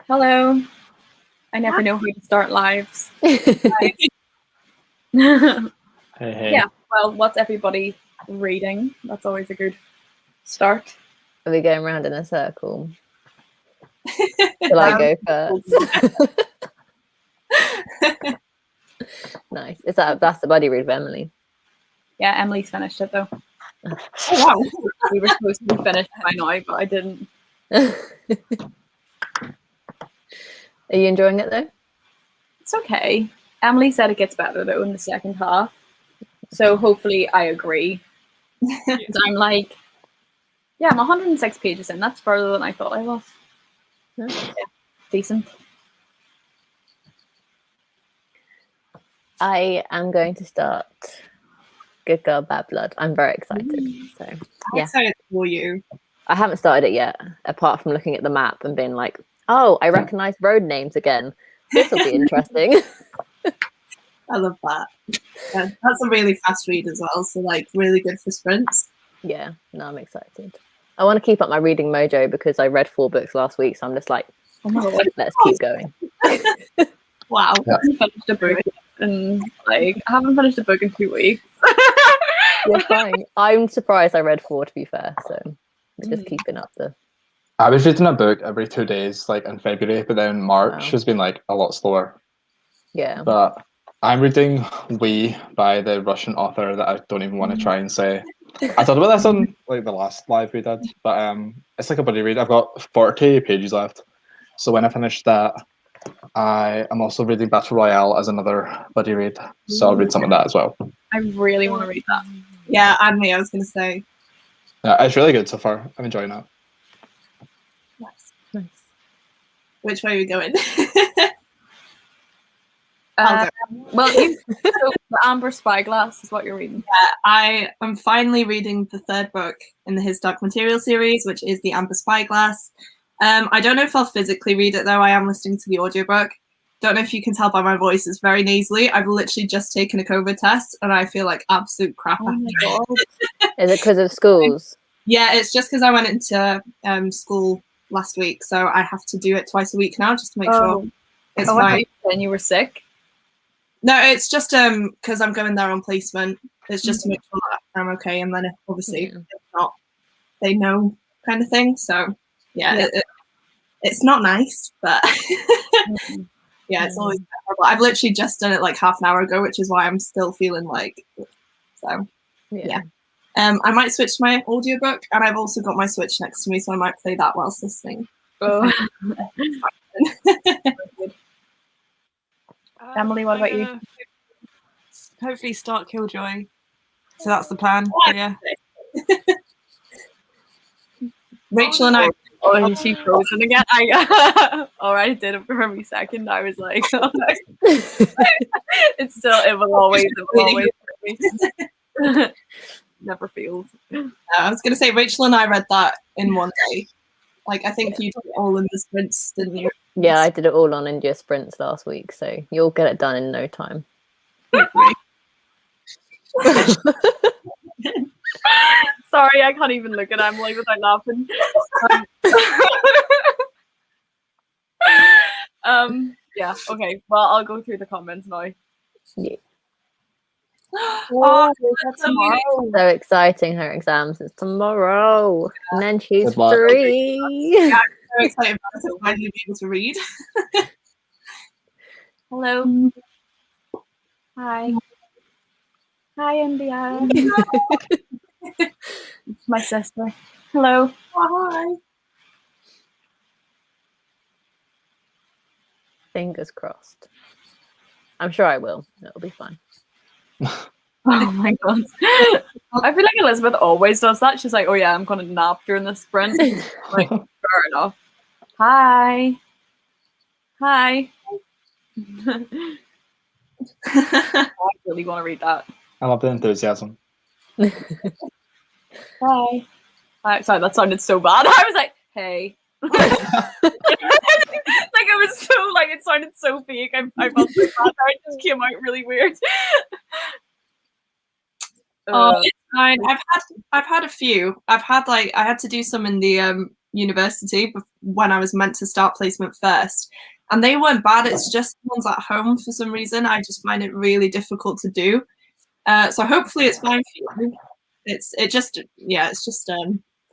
Hello. I never know how to start lives. Hey. Yeah, well, what's everybody reading? That's always a good start. Are we going around in a circle? Shall I go first? Nice. That's the buddy read of Emily? Yeah, Emily's finished it though. Oh, wow. We were supposed to be finished by now, but I didn't. Are you enjoying it though? It's okay. Emily said it gets better though in the second half. So hopefully I agree. 'Cause I'm like, yeah, I'm 106 pages in. That's further than I thought I was. Yeah. Yeah, decent. I am going to start Good Girl, Bad Blood. I'm very excited. So I'm yeah, excited for you. I haven't started it yet, apart from looking at the map and being like, oh, I recognize road names again. This will be interesting. I love that. Yeah, that's a really fast read as well, so like really good for sprints. Yeah, no, I'm excited. I want to keep up my reading mojo because I read 4 books last week, so I'm just like, Oh my god. let's keep going. Wow. I haven't finished a book and like I haven't finished a book in 2 weeks. You're fine. I'm surprised I read 4 to be fair, so we're just keeping up the. I was reading a book every 2 days, like in February, but then March has been like a lot slower. Yeah. But I'm reading We by the Russian author that I don't even want to try and say. I talked about this on like the last live we did, but it's like a buddy read. I've got 40 pages left. So when I finish that, I am also reading Battle Royale as another buddy read. So I'll read some of that as well. I really want to read that. Yeah, and me, I was going to say. Yeah, it's really good so far. I'm enjoying it. Nice. Which way are we going? Well, so the Amber Spyglass is what you're reading. I am finally reading the 3rd book in the His Dark Material series, which is The Amber Spyglass. I don't know if I'll physically read it though. I am listening to the audiobook. Don't know if you can tell by my voice, it's very nasally. I've literally just taken a COVID test and I feel like absolute crap Oh my after god. Is it because of schools? Yeah, it's just because I went into school last week, so I have to do it twice a week now just to make sure it's fine. And you were sick? No, it's just because I'm going there on placement. It's just to make sure that I'm okay, and then if, obviously if not, they know kind of thing. So yeah. It's not nice, but yeah, it's always terrible. I've literally just done it like half an hour ago, which is why I'm still feeling like so. Yeah. I might switch to my audiobook, and I've also got my Switch next to me, so I might play that whilst listening. Oh. Emily, what about you? Hopefully start Killjoy. So that's the plan. Yeah. Rachel and I. Oh, is she frozen again? I did it for a wee second. I was like, it will always. Never feels. I was going to say, Rachel and I read that in one day. Like, I think you did it all in the sprints, didn't you? Yeah, I did it all on India sprints last week, so you'll get it done in no time. Sorry, I can't even look at Emily without laughing. Yeah, okay. Well, I'll go through the comments now. Yeah. Oh, that's tomorrow. So exciting, her exams is tomorrow. And then she's Good luck. free. Yeah, I'm so excited about it. Finally be able to read. Hello. Hi. Hi, India. It's my sister. Hello. Hi. Fingers crossed. I'm sure I will. It'll be fine. Oh my god. I feel like Elizabeth always does that. She's like, oh yeah, I'm gonna nap during the sprint. Like, fair enough. Hi. Hi. I really want to read that. I love the enthusiasm. Hi. Hi. Sorry, that sounded so bad. I was like, hey. Like it was so like it sounded so fake. I felt so bad. It just came out really weird. Oh, it's fine. I've had a few. I've had like I had to do some in the university when I was meant to start placement first. And they weren't bad. It's just the ones at home for some reason. I just find it really difficult to do. So hopefully it's fine for you. It's just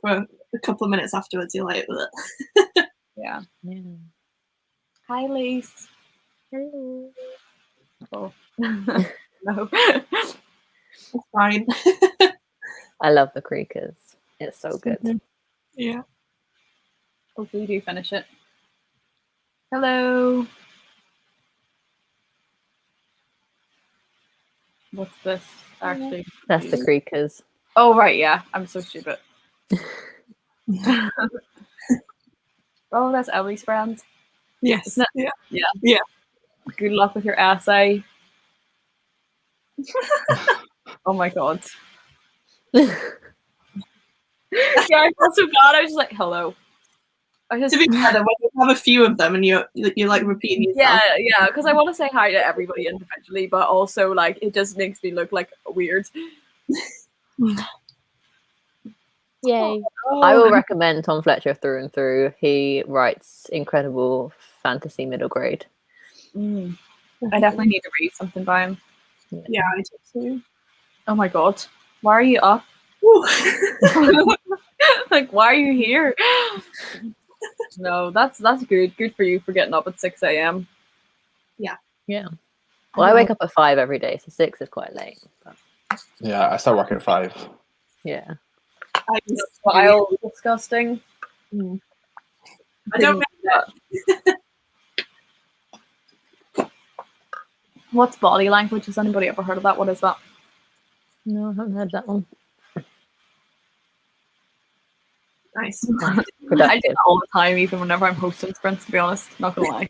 for a couple of minutes afterwards you're like, ugh. Yeah. Yeah. Hi, Lise. Hello. Oh. No. It's fine. I love the Creakers. It's so good. Yeah. Hopefully you do finish it. Hello. What's this? Actually. That's the Creakers. Oh, right, yeah. I'm so stupid. Oh, that's Ellie's friend. Yes. Isn't it? Yeah. Good luck with your essay. Oh my god. Yeah, I felt so bad. I was just like, hello. I just To be fair, when you have a few of them and you're like repeating yourself. yeah, because I want to say hi to everybody individually, but also like it just makes me look like weird. Yay. I will recommend Tom Fletcher through and through. He writes incredible fantasy middle grade. I definitely need to read something by him. Yeah, I do too. Oh my god. Why are you up? Like, why are you here? No, that's good. Good for you for getting up at 6 a.m. Yeah. Well, I wake up at 5 every day, so 6 is quite late. But Yeah, I start working at 5. yeah. That's vile, disgusting. I don't What's body language? Has anybody ever heard of that? What is that? No, I haven't heard that one. Nice. I do that all the time, even whenever I'm hosting sprints, to be honest. Not gonna lie.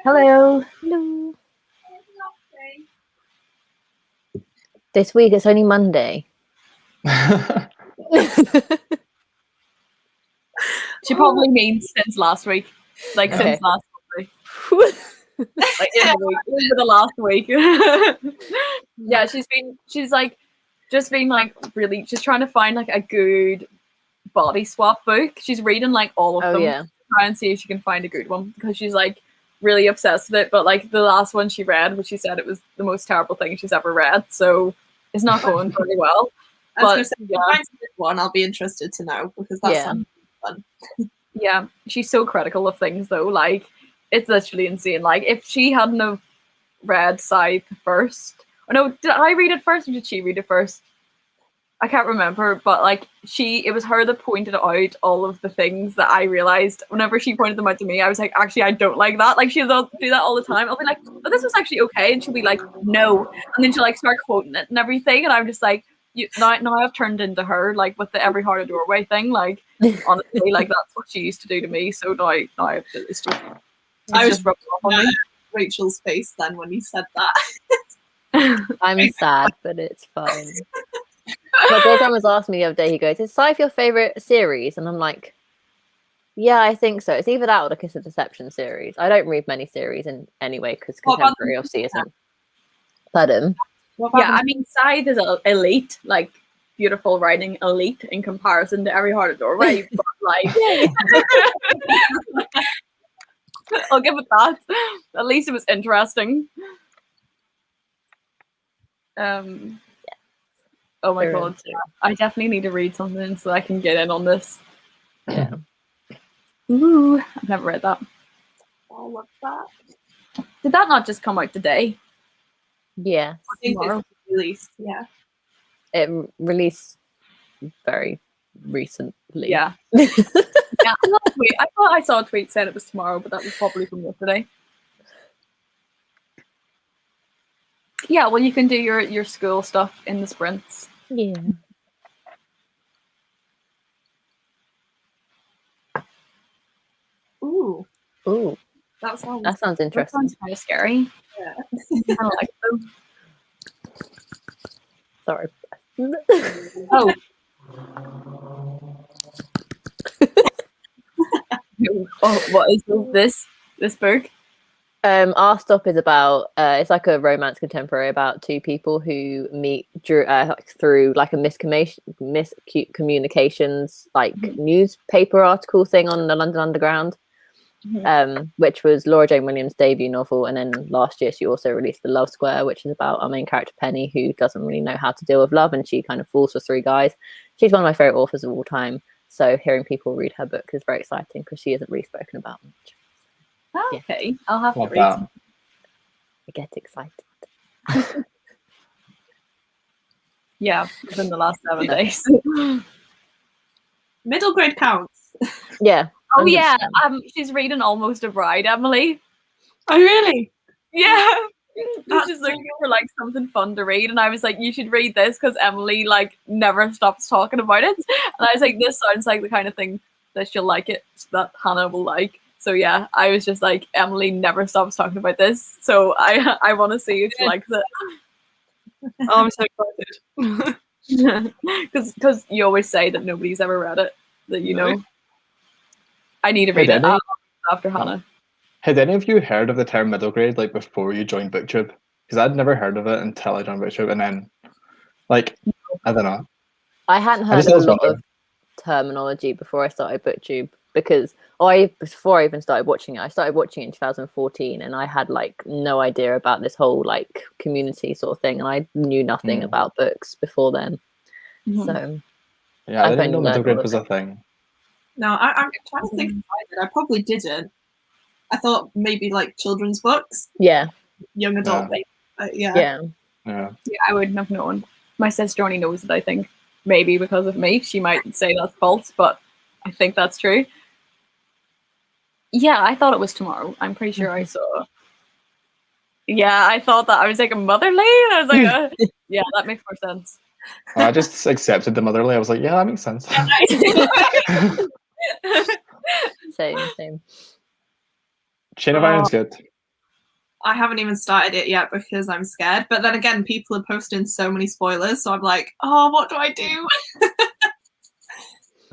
Hello. Hello. This week it's only Monday. She probably means since last week. Like Okay. since last week. Like in the week. Over the last week. Yeah, she's like just been like really just trying to find like a good body swap book. She's reading like all of Oh them yeah. to try and see if she can find a good one because she's like really obsessed with it. But like the last one she read, which she said it was the most terrible thing she's ever read, so it's not going very well. I was But gonna say, if you find a good one, I'll be interested to know because that Yeah. sounds fun. yeah, she's so critical of things though. Like it's literally insane. Like if she hadn't have read Scythe first, or no, did I read it first or did she read it first? I can't remember, but like it was her that pointed out all of the things that I realized whenever she pointed them out to me. I was like, actually, I don't like that. Like she'll do that all the time. I'll be like, oh, this was actually okay, and she'll be like, no, and then she'll like start quoting it and everything, and I'm just like, now I've turned into her, like with the every heart a doorway thing. Like honestly, like that's what she used to do to me. So now it's just I was just rubbing off on me. Rachel's face then when you said that. I'm sad, but it's fine. My boyfriend was asking me the other day, he goes, is Scythe your favourite series? And I'm like, yeah, I think so. It's either that or the Kiss of Deception series. I don't read many series in anyway because What about contemporary obviously isn't. Pardon? Yeah, I mean, Scythe is elite, like beautiful writing, elite in comparison to Every Heart a Doorway. But like, I'll give it that. At least it was interesting. Oh my Fair god, I definitely need to read something so I can get in on this. Yeah. Ooh, I've never read that. I love that. Did that not just come out today? Yeah. I think Tomorrow. it's released. Yeah. It released very recently. Yeah. Yeah, I thought I saw a tweet saying it was tomorrow, but that was probably from yesterday. Yeah, well, you can do your school stuff in the sprints. Yeah. Ooh, Ooh, that sounds. that sounds That interesting. sounds kind of scary. Yeah. I don't like them. Sorry. Oh. Oh, what is this book? Our Stop is about it's like a romance contemporary about two people who meet through like a miscommunications like newspaper article thing on the London Underground, which was Laura Jane Williams' debut novel. And then last year she also released The Love Square, which is about our main character Penny, who doesn't really know how to deal with love, and she kind of falls for three guys. She's one of my favorite authors of all time, so hearing people read her book is very exciting because she isn't really spoken about much. Okay, I'll have to Love read. that. I get excited. Yeah, within the last 7 days. Middle grade counts. Yeah. Oh yeah, 100%. she's reading Almost a Bride, Emily. Oh really? Yeah. That's She's looking for like something fun to read, and I was like, you should read this because Emily like never stops talking about it. And I was like, this sounds like the kind of thing that she'll like it, that Hannah will like. So yeah, I was just like, Emily never stops talking about this, so I want to see if she likes it. Oh, I'm so excited. Because you always say that nobody's ever read it, that you No. know. I need to read it Did after Hannah. Had any of you heard of the term middle grade like before you joined BookTube? Because I'd never heard of it until I joined BookTube, and then like I don't know. I hadn't I heard just of a always lot wondered. of terminology before I started BookTube because before I even started watching it, I started watching it in 2014, and I had like no idea about this whole like community sort of thing, and I knew nothing about books before then. So Yeah, I I've didn't know only middle learned grade all was of a thing. No, I'm trying to think if I did. I probably didn't. I thought maybe like children's books, yeah, young adult. Yeah. Yeah. Yeah. Yeah, I wouldn't have known. My sister only knows it, I think. Maybe because of me. She might say that's false, but I think that's true. Yeah, I thought it was tomorrow. I'm pretty sure I saw. Yeah, I thought that. I was like, a motherly? And I was like, yeah, that makes more sense. I just accepted the motherly. I was like, yeah, that makes sense. same. Chain of Iron's good. I haven't even started it yet because I'm scared. But then again, people are posting so many spoilers, so I'm like, oh, what do I do?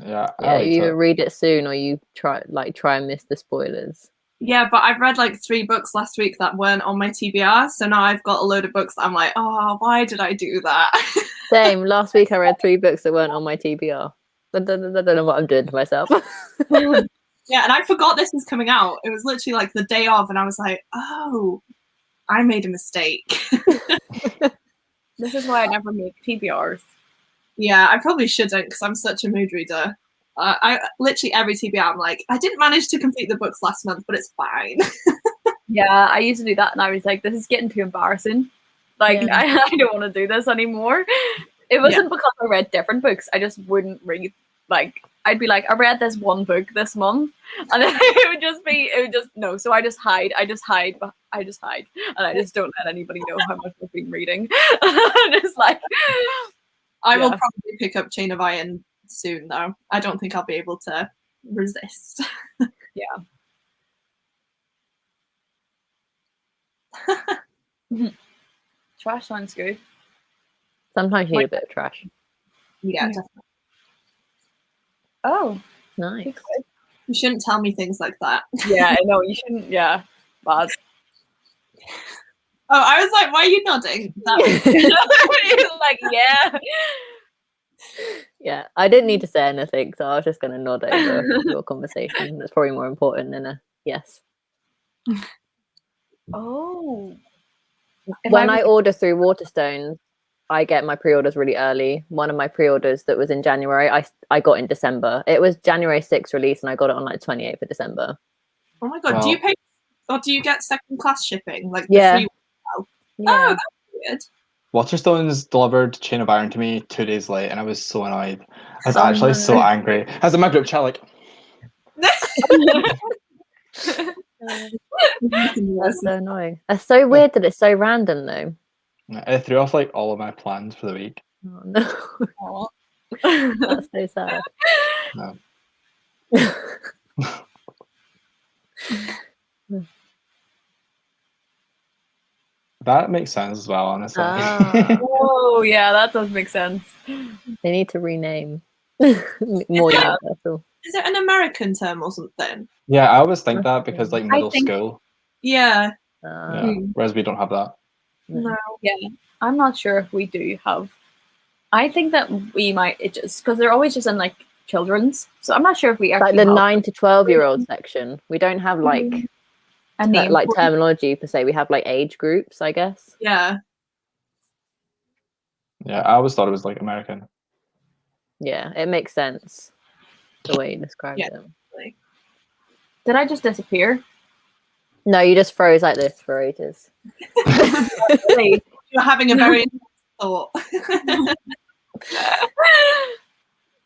Yeah. I Yeah, liked you either it. read it soon or you try and miss the spoilers. Yeah, but I've read like 3 books last week that weren't on my TBR, so now I've got a load of books that I'm like, oh, why did I do that? Same. Last week I read 3 books that weren't on my TBR. I don't know what I'm doing to myself. Yeah, and I forgot this was coming out. It was literally like the day of, and I was like, oh, I made a mistake. This is why I never make TBRs. Yeah, I probably shouldn't because I'm such a mood reader. I literally every TBR I'm like, I didn't manage to complete the books last month, but it's fine. Yeah, I used to do that, and I was like, this is getting too embarrassing. Like, Yeah. I don't want to do this anymore. It wasn't because I read different books. I just wouldn't read. Like, I'd be like, I read this one book this month, and then it would just no. So I just hide. And I just don't let anybody know how much I've been reading. Just like, I will Yeah. probably pick up Chain of Iron soon, though. I don't think I'll be able to resist. trash sounds good. Sometimes you need a bit of trash. Yeah, Yeah. definitely. Oh, Nice. You shouldn't tell me things like that. yeah, I know you shouldn't. Yeah, bad. Oh, I was like, why are you nodding? That Like, yeah. Yeah, I didn't need to say anything, so I was just going to nod over your conversation. That's probably more important than a yes. Oh. If When I I order through Waterstones, I get my pre-orders really early. One of my pre-orders that was in January, I got in December. It was January 6th release, and I got it on like 28th of December. Oh my god, Well- do you pay or do you get second class shipping? Like Yeah. the free Yeah. Oh, that's weird. Waterstones delivered Chain of Iron to me 2 days late, and I was so annoyed. I was actually so angry. I was in my group chat like, That's so annoying. That's so weird that it's so random, though. it threw off like all of my plans for the week. Oh, no. Aw. That's so sad. No. That makes sense as well, honestly. Ah. Oh, yeah, that does make sense. They need to rename. More Yeah. universal. Is it an American term or something? Yeah, I always think that because like I middle think- school. Yeah. Yeah. Whereas we don't have that. No. I'm not sure if we do have. I think that we might just because they're always just in like children's, so I'm not sure if we Like actually the have 9 to 12-year-old section. We don't have like a name like for it. terminology per se. We have like age groups, I guess. Yeah. Yeah, I always thought it was like American. Yeah, it makes sense the way you described Yeah. it. Did I just disappear? No, you just froze like this for ages. Really? You're having a very thought.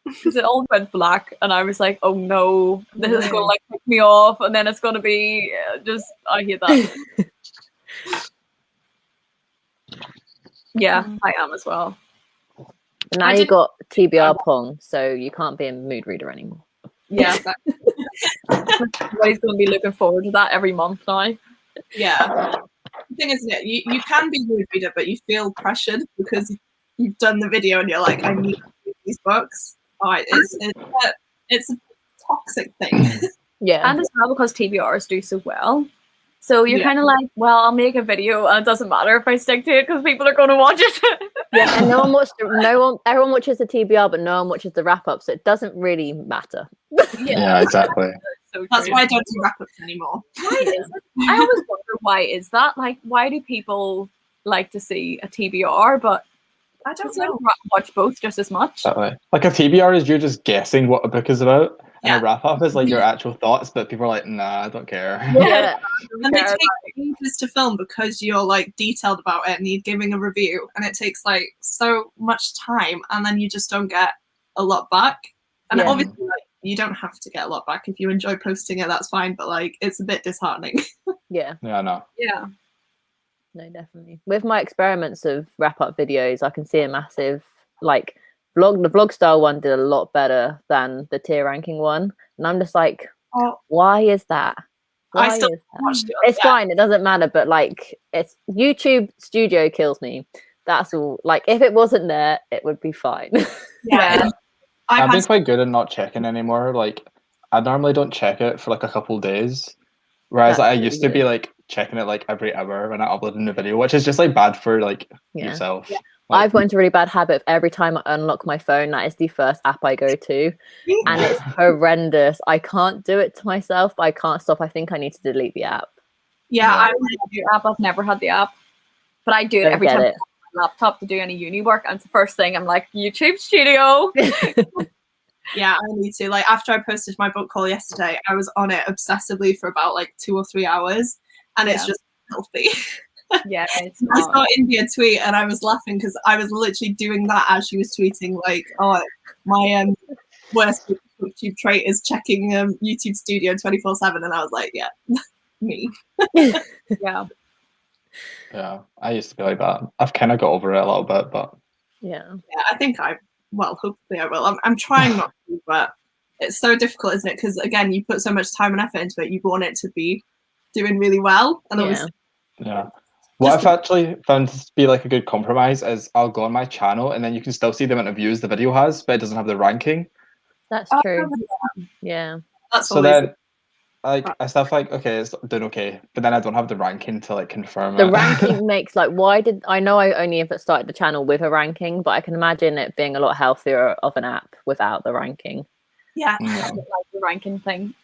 Because it all went black, and I was like, "Oh no, this is gonna like pick me off, and then it's gonna be just." I hate that. Yeah, I am as well. But now I you did- got TBR Pong, so you can't be a mood reader anymore. Yeah, everybody's gonna be looking forward to that every month now. Yeah. The thing is, you can be a mood reader, but you feel pressured because you've done the video and you're like, I need to read these books. It's a toxic thing. Yeah. And as well because TBRs do so well. So you're Yeah. kind of like, well, I'll make a video and it doesn't matter if I stick to it because people are going to watch it. Yeah, and everyone watches the TBR, but no one watches the wrap up, so it doesn't really matter. Yeah, exactly. So That's true. why I don't do wrap-ups anymore. Why is it? I always wonder why is that? Like, why do people like to see a TBR, but I don't just like know. watch both just as much? Exactly. Like a TBR is you're just guessing what a book is about, and Yeah. a wrap up is like your actual thoughts, but people are like, nah, I don't care. Yeah. And they Yeah, take ages to film because you're like detailed about it and you're giving a review, and it takes like so much time, and then you just don't get a lot back. And Yeah. obviously, like, you don't have to get a lot back if you enjoy posting it. That's fine, but like it's a bit disheartening. Yeah. Yeah, no. Yeah. No, definitely. With my experiments of wrap up videos, I can see a massive like the vlog style one did a lot better than the tier ranking one. And I'm just like, Oh, why is that? I Why still is that? watched it. It's fine, it doesn't matter, but like it's YouTube Studio kills me. That's all. Like if it wasn't there, it would be fine. Yeah. I've been had quite good at not checking anymore. Like I normally don't check it for like a couple days. Whereas That's I really used to be good. like checking it like every hour when I upload a new video, which is just like bad for like Yeah. yourself. Yeah. Like, I've got into a really bad habit of every time I unlock my phone, that is the first app I go to. And it's horrendous. I can't do it to myself, but I can't stop. I think I need to delete the app. yeah, I I have the app. I've never had the app, but I do it Don't every get time I it. have my laptop to do any uni work. And it's the first thing I'm like, YouTube Studio. yeah, I need to. Like after I posted my book haul yesterday, I was on it obsessively for about like 2 or 3 hours, and it's Yeah. just healthy. Yeah, it's I not. saw India tweet and I was laughing because I was literally doing that as she was tweeting, like, oh, my worst YouTube trait is checking YouTube Studio 24/7, and I was like, yeah, me. Yeah. yeah, I used to be like that. I've kind of got over it a little bit, but Yeah. Yeah, I think hopefully I will. I'm trying not to, but it's so difficult, isn't it? Because again, you put so much time and effort into it, you want it to be doing really well, and Yeah. obviously, yeah. What I've actually found to be like a good compromise is I'll go on my channel and then you can still see the amount of views the video has, but it doesn't have the ranking. That's Oh, true. Yeah. that's So always then, like, I stuff like, okay, it's doing okay, but then I don't have the ranking to like confirm The it. ranking makes like I know I only ever started the channel with a ranking, but I can imagine it being a lot healthier of an app without the ranking. yeah. I Yeah. don't like the ranking thing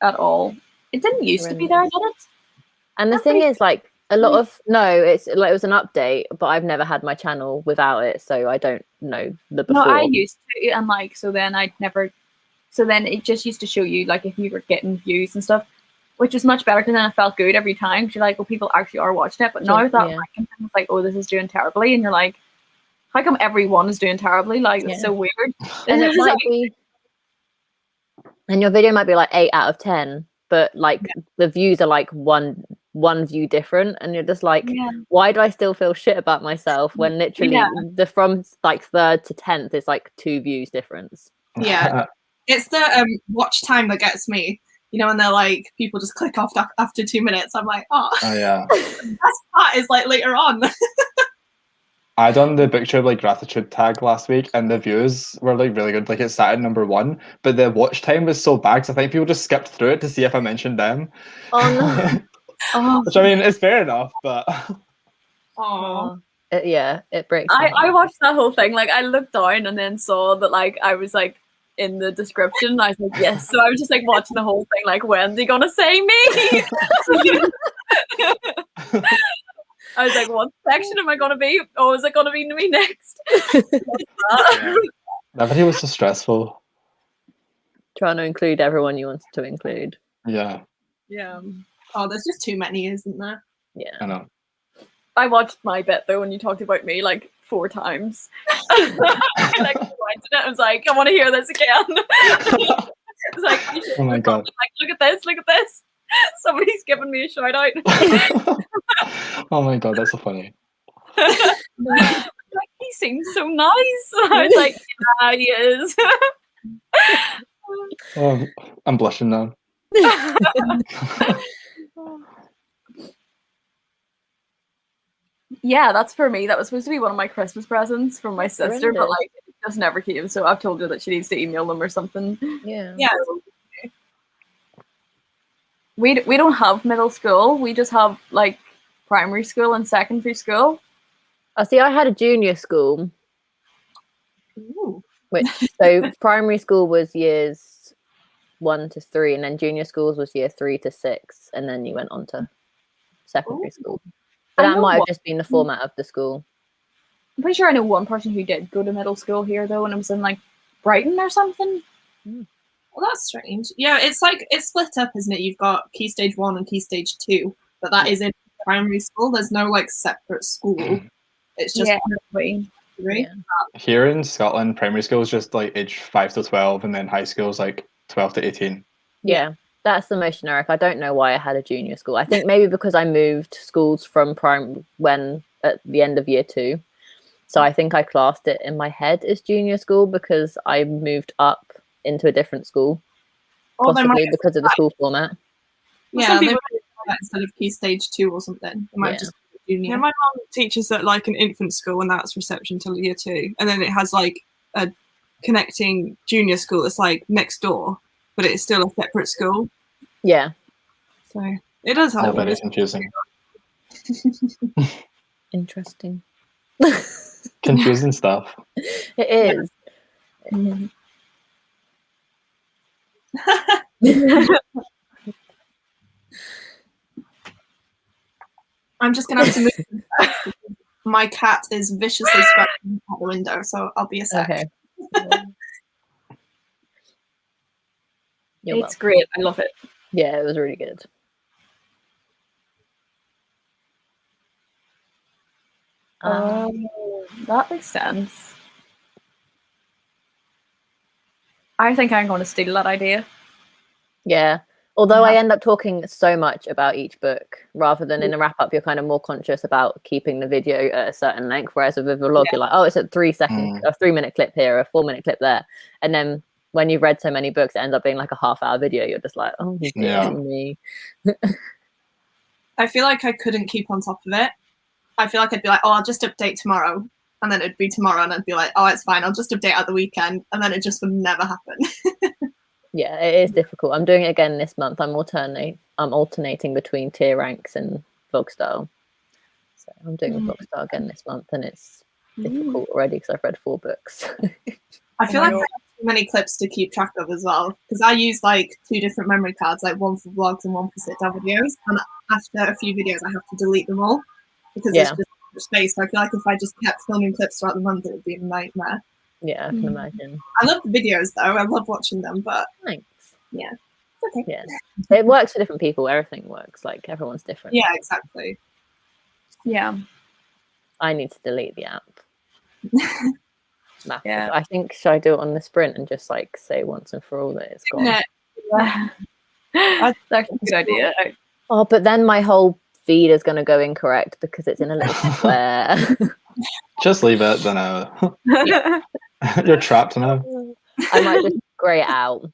at all. It didn't used to be there, did it? And the That's thing pretty- is, like, a lot of it's like it was an update, but I've never had my channel without it, so I don't know the before. No, I used to, and like, so then I'd never. So then it just used to show you like if you were getting views and stuff, which was much better because then it felt good every time. You're like, well, people actually are watching it. But now that Yeah. ranking thing, it's like, oh, this is doing terribly, and you're like, how come everyone is doing terribly? Like, it's Yeah. so weird. And it It's might like- be, and your video might be like 8 out of 10, but like the views are like one view different, and you're just like, yeah. why do I still feel shit about myself when literally Yeah. the from like 3rd to 10th is like 2 views difference? Yeah. It's the watch time that gets me. You know, when they're like, people just click off after 2 minutes. I'm like, oh, Oh yeah. the best part is like later on. I done the BookTube like gratitude tag last week, and the views were like really good. Like it sat at number 1, but the watch time was so bad. 'Cause I think people just skipped through it to see if I mentioned them. Oh no. Oh, Which I mean is fair enough, but Oh, It breaks. my I heart. watched that whole thing. Like, I looked down and then saw that, like, I was like in the description. And I was like, yes. So I was just like watching the whole thing. Like, when's he gonna say me? I was like, what section am I gonna be? Oh, is it gonna be me next? yeah. That video was so stressful. Trying to include everyone you wanted to include. Yeah, Yeah. oh, there's just too many, isn't there? Yeah. I know. I watched my bit though when you talked about me like 4 times. I like rewinded it. I was like, I want to hear this again. It's like, you should Oh my God. like, look at this, look at this. Somebody's giving me a shout out. Oh my God, that's so funny. Like, he seems so nice. I was like, yeah, he is. Oh, I'm blushing now. Yeah, that's for me. That was supposed to be one of my Christmas presents from my sister, but Surrendered. like it just never came. So I've told her that she needs to email them or something. Yeah. Yeah. We don't have middle school. We just have like primary school and secondary school. Oh, see, I had a junior school, Ooh. which so primary school was years 1 to 3, and then junior schools was year 3 to 6, and then you went on to secondary school. But I that know might have what- just been the format of the school. I'm pretty sure I know one person who did go to middle school here though, and it was in like Brighton or something. Well, that's strange. Yeah, it's like it's split up, isn't it? You've got Key Stage 1 and Key Stage 2, but that is in primary school. There's no like separate school. It's just Yeah, three. Yeah. Here in Scotland, primary school is just like age 5 to 12, and then high school is like 12 to 18. Yeah, that's the most generic. I don't know why I had a junior school. I think maybe because I moved schools from when at the end of year 2. So I think I classed it in my head as junior school because I moved up into a different school, Or they possibly might, because of the school format. yeah, Some they people- might do that instead of Key Stage 2 or something. They might Yeah. just be junior. Yeah, my mum teaches at like an infant school, and that's reception till year 2, and then it has like a connecting junior school that's like next door, but it's still a separate school. Yeah. So it does Not help. very confusing. Interesting. Confusing stuff. It is. I'm just gonna have to move. My cat is viciously scratching at the window, so I'll be a sec. Okay. You're it's welcome. great. I love it. Yeah, it was really good. That makes sense. I think I'm going to steal that idea. Yeah. Although I Yeah. end up talking so much about each book, rather than in a wrap up, you're kind of more conscious about keeping the video at a certain length. Whereas with a vlog, you're like, oh, it's a 3-minute clip here, a 4-minute clip there. And then when you've read so many books, it ends up being like a half-hour video. You're just like, oh, you're Yeah. kidding me. I feel like I couldn't keep on top of it. I feel like I'd be like, oh, I'll just update tomorrow. And then it'd be tomorrow, and I'd be like, oh, it's fine. I'll just update at the weekend. And then it just would never happen. Yeah, it is difficult. I'm doing it again this month. I'm alternating between tier ranks and vlog style. So I'm doing the vlog style again this month, and it's difficult already because I've read 4 books. I feel my like I God. have too many clips to keep track of as well. Because I use like 2 different memory cards, like one for vlogs and one for sit-down videos. And after a few videos, I have to delete them all because it's Yeah. just too much space. So I feel like if I just kept filming clips throughout the month, it would be a nightmare. Yeah, I can imagine. I love the videos though. I love watching them, but Thanks. it's okay. Yeah, it works for different people. Everything works. Like everyone's different. Yeah, exactly. Yeah. I need to delete the app. Massive. Yeah. I think should I do it on the sprint and just like say once and for all that it's gone? Yeah. That's actually a good idea. Oh, but then my whole feed is going to go incorrect because it's in a little square. Just leave it, then you're trapped now. I might just grey it out.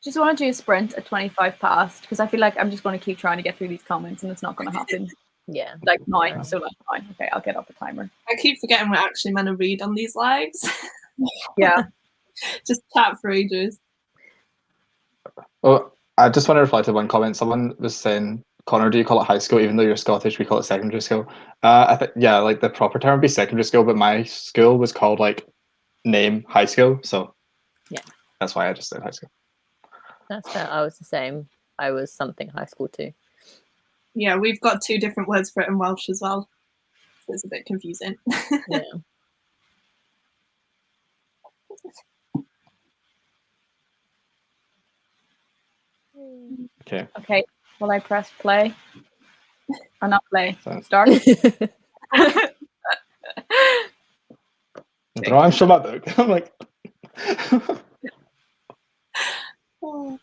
Just want to do a sprint at 25 past because I feel like I'm just going to keep trying to get through these comments and it's not going to happen. Yeah. Like 9, so like 9. Okay, I'll get up a timer. I keep forgetting we're actually meant to read on these lives. Yeah. Just chat for ages. Oh, I just want to reply to one comment. Someone was saying, Connor, do you call it high school? Even though you're Scottish, we call it secondary school. I think yeah, like the proper term would be secondary school, but my school was called like name high school, so Yeah. that's why I just said high school. That's fair. I was the same. I was something high school too. Yeah, we've got 2 different words for it in Welsh as well. So it's a bit confusing. Yeah. Okay. Okay, will I press play? Or not play? So- Start? I don't know, I'm sure my book. I'm like Oh.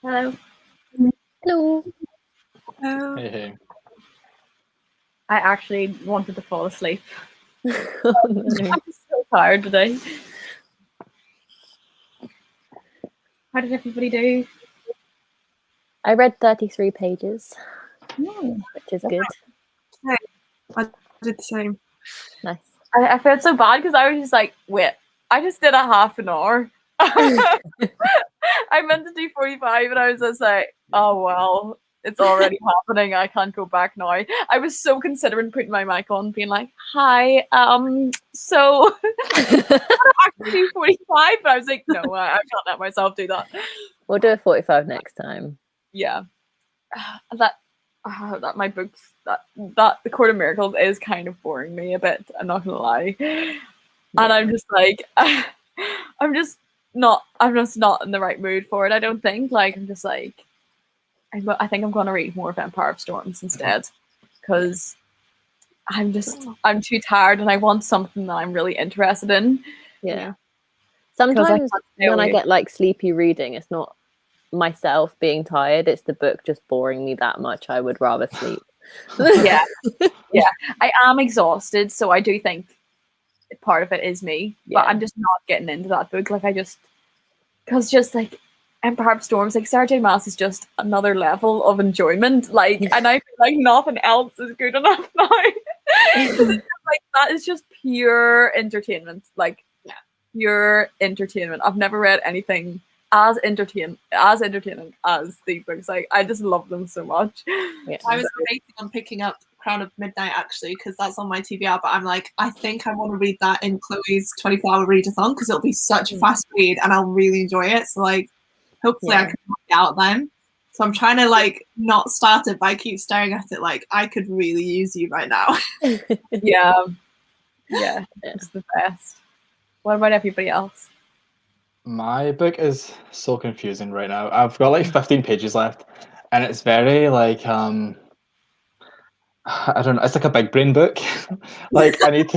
Hello. Hello. Oh, Hey, hey. I actually wanted to fall asleep. Oh, no. I'm so tired today. How did everybody do? I read 33 pages, Hmm. which is good. I did the same. Nice. I felt so bad because I was just like, wait, I just did a half an hour. I meant to do 45 and I was just like, oh well, it's already happening. I can't go back now. I was so considering putting my mic on, being like, hi, so actually do 45, but I was like, no, I can't let myself do that. We'll do a 45 next time. Yeah. That my books that the Court of Miracles is kind of boring me a bit, I'm not gonna lie. And I'm just like I'm just not in the right mood for it, I don't think. Like I'm just like I think I'm gonna read more of Empire of Storms instead, because I'm too tired and I want something that I'm really interested in. Yeah. 'Cause I Sometimes can't stay when I awake. get like sleepy reading, it's not myself being tired, it's the book just boring me that much. I would rather sleep. Yeah. Yeah. I am exhausted, so I do think part of it is me. But Yeah. I'm just not getting into that book. Like because just like Empire of Storms, like Sarah J. Maas is just another level of enjoyment. Like, and I feel like nothing else is good enough now. 'Cause it's just, like that is just pure entertainment. Like pure entertainment. I've never read anything as entertaining as these books. Like I just love them so much. Yeah. I was debating on picking up Crown of Midnight actually because that's on my TBR, but I'm like, I think I want to read that in Chloe's 24-hour readathon because it'll be such a fast read and I'll really enjoy it. So like, hopefully I Yeah. can knock it out then. So I'm trying to like not start it, but I keep staring at it like I could really use you right now. Yeah. Yeah. It's the best. What about everybody else? My book is so confusing right now. I've got like 15 pages left, and it's very like I don't know. It's like a big brain book. Like I need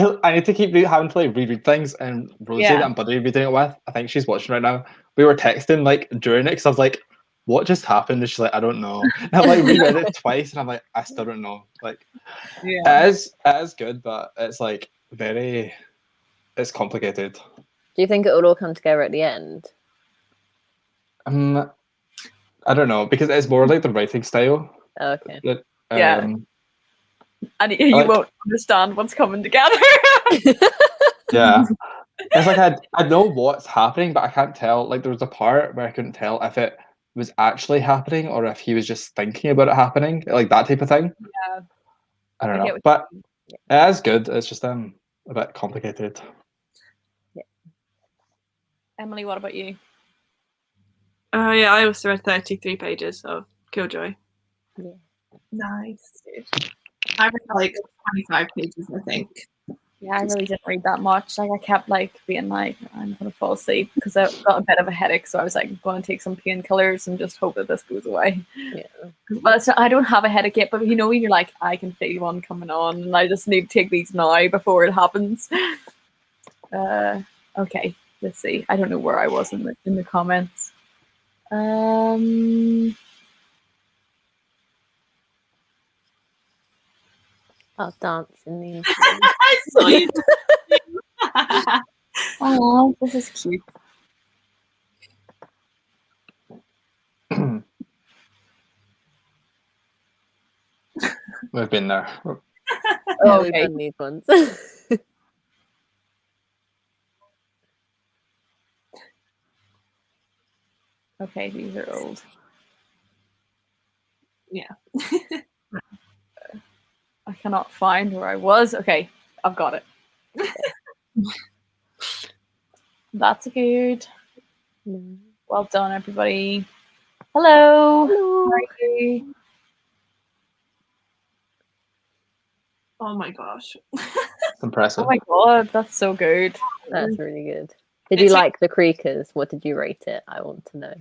to keep having to like reread things. And Rosie Yeah. that I'm buddy reading it with, I think she's watching right now. We were texting like during it because I was like, "What just happened?" And she's like, "I don't know." And I like reread it twice, and I'm like, "I still don't know." Like Yeah. it is good, but it's like it's complicated. Do you think it will all come together at the end? I don't know because it's more like the writing style. Oh, okay. That, Yeah. And you like- won't understand what's coming together. Yeah. It's like I know what's happening, but I can't tell. Like there was a part where I couldn't tell if it was actually happening or if he was just thinking about it happening, like that type of thing. Yeah. I don't I know, get what but it is good. It's just a bit complicated. Emily, what about you? Yeah, I also read 33 pages of Killjoy. Nice. I read like 25 pages, I think. Yeah, I really didn't read that much. Like I kept like being like, I'm gonna fall asleep because I got a bit of a headache. So I was like, I'm gonna take some painkillers and just hope that this goes away. Yeah. But it's not, I don't have a headache yet. But you know when you're like, I can feel one coming on, and I just need to take these now before it happens. Okay, let's see. I don't know where I was in the comments. I'll dance in the I saw you. Oh, this is cute. We've been there. Yeah, we've Okay. done these ones. Okay, these are old. Yeah. I cannot find where I was. Okay, I've got it. That's good. Well done, everybody. Hello. Hello. How are you? Oh my gosh. It's impressive. Oh my god, that's so good. That's really good. Did you like the Creakers? What did you rate it? I want to know.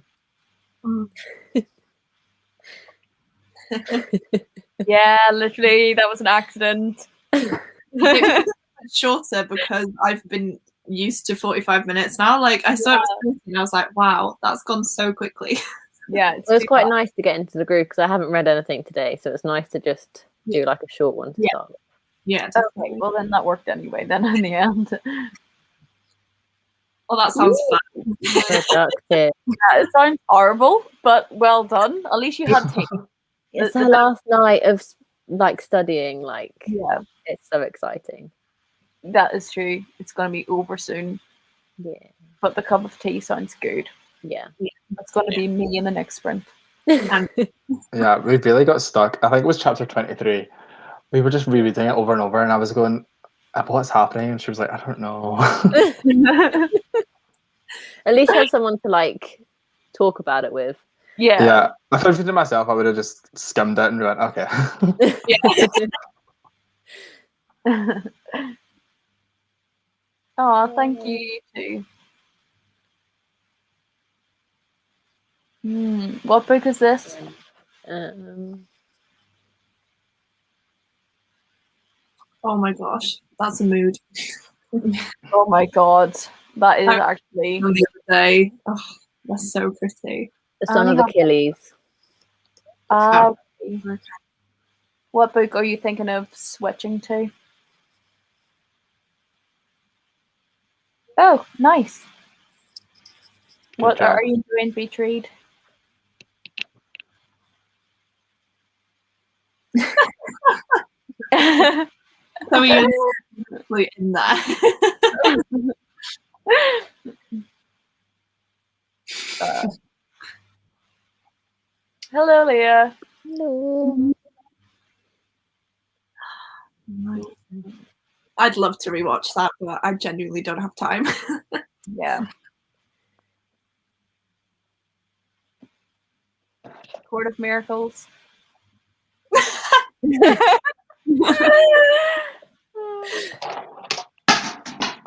Yeah, literally, that was an accident. It's shorter because I've been used to 45 minutes now. Like I saw it was 30 and I was like, wow, that's gone so quickly. Yeah, It was too quite fast. nice to get into the group because I haven't read anything today, so it's nice to just do like a short one to Yeah. start with. Yeah, Okay, definitely. well then that worked anyway. Then in the end, Well, that sounds fun. Productive. yeah, it sounds horrible, but well done. At least you had tape. It's The- our last night of like studying. Like, Yeah, it's so exciting. that is true. It's going to be over soon, Yeah, but the cup of tea sounds good. yeah. That's going to be me in the next sprint. Yeah, we really got stuck. I think it was chapter 23. We were just rereading it over and over, and I was going, what's happening? And she was like, I don't know. At least you have someone to like talk about it with. Yeah. Yeah, if I did it myself, I would have just skimmed it and went, okay. Oh, thank you too. What book is this? Oh my gosh, that's a mood. Oh my god, that is I- actually. The other day, oh, that's so pretty. The Song only of have- Achilles. Okay. What book are you thinking of switching to? Oh, nice. What job. are you doing, Beatrice? So you're definitely in there. Hello, Leah. Hello. I'd love to rewatch that, but I genuinely don't have time. Yeah. Court of Miracles.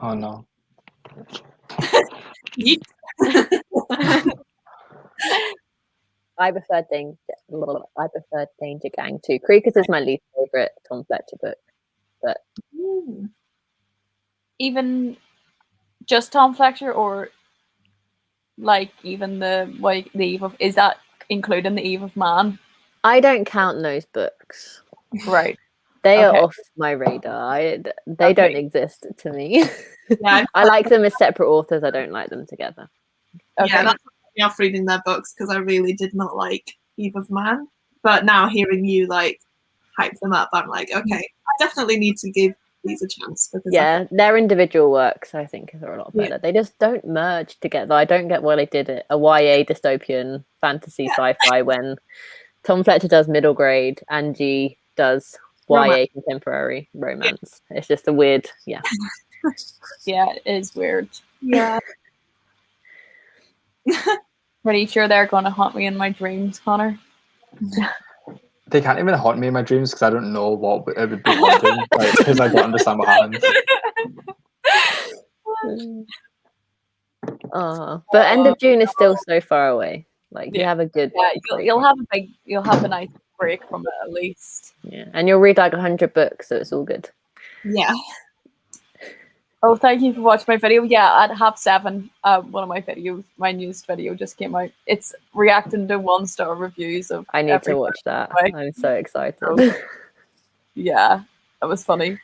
Oh no. I prefer Danger Gang too. Creekers is my least favorite Tom Fletcher book. Even just Tom Fletcher, or like even the Eve of, is that including the Eve of Man? I don't count those books. Right. They Okay. are off my radar. They don't exist to me. Yeah, I like them as separate authors. I don't like them together. Okay. yeah, that's me off reading their books because I really did not like Eve of Man. But now hearing you like hype them up, I'm like, okay, I definitely need to give these a chance because Yeah, their individual works I think are a lot Yeah. better. They just don't merge together. I don't get why they did it. A YA dystopian fantasy sci-fi when Tom Fletcher does middle grade, Angie does YA contemporary romance. It's just a weird, yeah. Yeah, it is weird. yeah, Pretty sure they're going to haunt me in my dreams, Connor. They can't even haunt me in my dreams because I don't know what it would be haunting. Because I don't understand what happens. Oh, but end of June is still so far away. Like you Yeah. have a good Yeah, you'll have a nice break from it at least. yeah, and you'll read like 100 books, so it's all good. yeah. Oh, thank you for watching my video. Yeah, at 7:30, one of my videos, my newest video just came out. It's reacting to 1-star reviews of. I need every to watch that. Right. I'm so excited. Yeah, that was funny.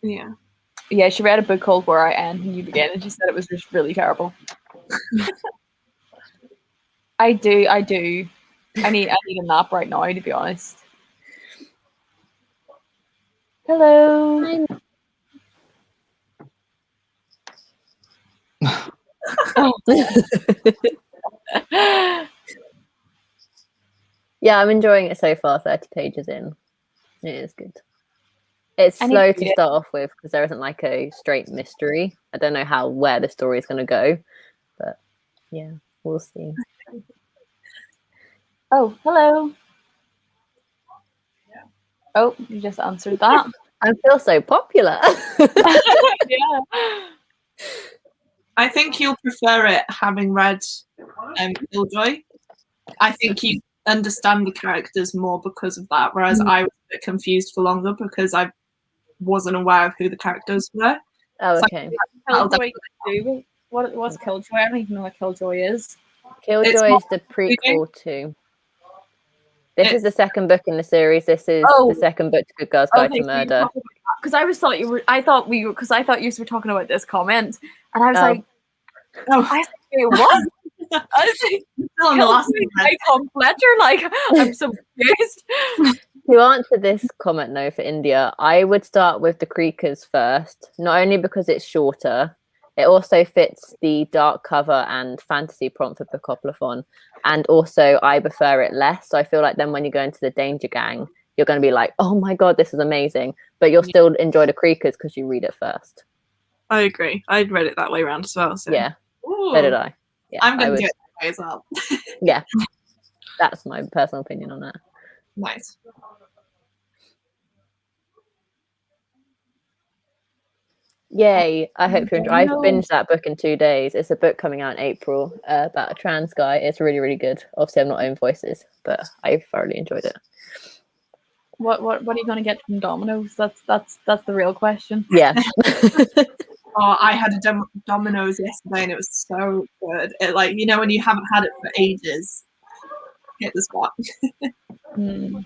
Yeah. Yeah, she read a book called Where I End and You Begin, and she said it was just really terrible. I do. I need a nap right now, to be honest. Hello. Yeah, I'm enjoying it so far. 30 pages in, it is good. It's I need slow to to read it. start off with because there isn't like a straight mystery. I don't know where the story is going to go, but yeah, we'll see. Oh, hello. Oh, you just answered that. I feel so popular. Yeah. I think you'll prefer it having read Killjoy. I think you understand the characters more because of that, whereas I was a bit confused for longer because I wasn't aware of who the characters were. Oh, So okay. That'll Killjoy do? What's Killjoy? I don't even know what Killjoy is. Killjoy not is the prequel to. This is the second book in the series. This is Oh. the second book to Good Girls Guide to Murder. Because I thought you were talking about this comment, and I was Oh. like, Oh, I was like, wait, what? I was like, still on the last Killjoy one. by Tom Fletcher? Like, I'm so confused. To answer this comment, though, for India, I would start with the Creekers first, not only because it's shorter, it also fits the dark cover and fantasy prompt for Bookopolyphon, and also I prefer it less. So I feel like then when you go into the Danger Gang, you're going to be like, oh my god, this is amazing, but you'll still enjoy the Creekers because you read it first. I agree. I'd read it that way around as well. So. Yeah, Ooh, so did I. Yeah, I'm I going to would. do it that way as well. Yeah, that's my personal opinion on that. Nice. Yay, I hope you enjoy. I've No. binged that book in 2 days. It's a book coming out in April about a trans guy. It's really, really good. Obviously, I'm not own voices, but I thoroughly enjoyed it. What are you gonna get from Domino's? That's the real question. Yeah. Oh, I had a Domino's yesterday and it was so good. It, like, you know, when you haven't had it for ages, hit the spot. Hmm.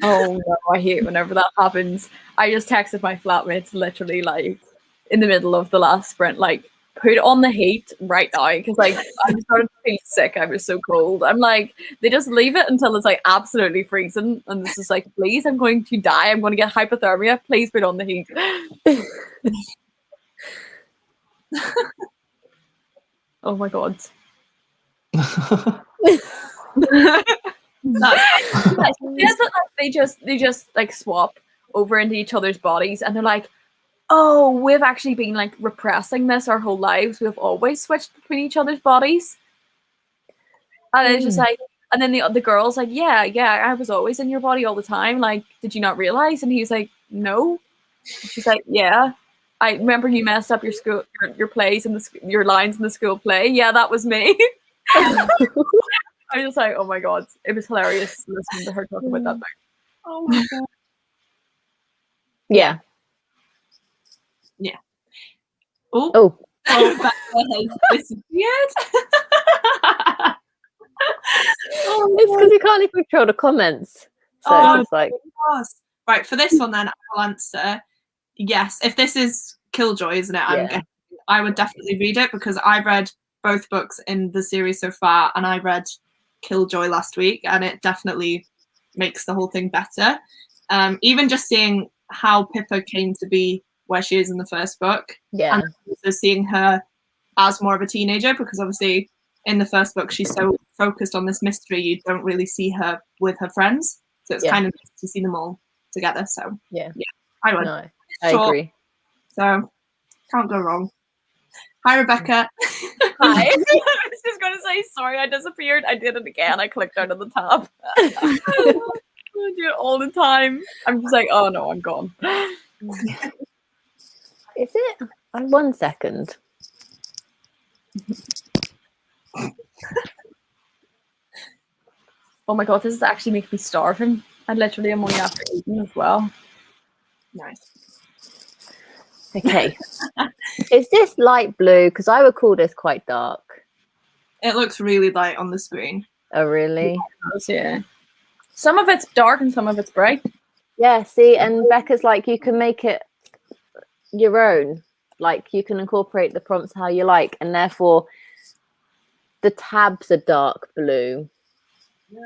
Oh no, I hate whenever that happens. I just texted my flatmates literally like in the middle of the last sprint, like put on the heat right now because like I just started to feel sick. I was so cold. I'm like, they just leave it until it's like absolutely freezing, and this is like, please, I'm going to die. I'm going to get hypothermia. Please put on the heat. Oh my god. They just like swap over into each other's bodies, and they're like, oh, we've actually been like repressing this our whole lives. We've always switched between each other's bodies. And it's just like, and then the girl's like, yeah, I was always in your body all the time. Like, did you not realize? And he's like, no. She's like, yeah. I remember you messed up your school, your plays and your lines in the school play. Yeah, that was me. I was just like, oh my god, it was hilarious listening to her talk about that book. Oh my god. Yeah. Oh, Oh, Becca has disappeared. it's because you can't even control the comments. So Oh, it's like, Right, for this one then, I'll answer yes. If this is Killjoy, isn't it? Yeah. I would definitely read it because I read both books in the series so far, and I read Killjoy last week, and it definitely makes the whole thing better. Even just seeing how Pippa came to be where she is in the first book, yeah, and also seeing her as more of a teenager, because obviously in the first book she's so focused on this mystery, you don't really see her with her friends, so it's kind of nice to see them all together. So yeah, I would. no, I Short, agree. so can't go wrong. Hi, Rebecca. Hi. I was just gonna say sorry, I disappeared. I did it again. I clicked out of the tab. I do it all the time. I'm just like, oh no, I'm gone. Is it? 1 second. Oh my god, this is actually making me starving. I literally am only after eating as well. Nice. Okay. Is this light blue? Because I would call this quite dark. It looks really light on the screen. Oh, really? Yeah. Some of it's dark and some of it's bright. Yeah, see, and Becca's like, you can make it your own. Like, you can incorporate the prompts how you like, and therefore the tabs are dark blue. Yeah.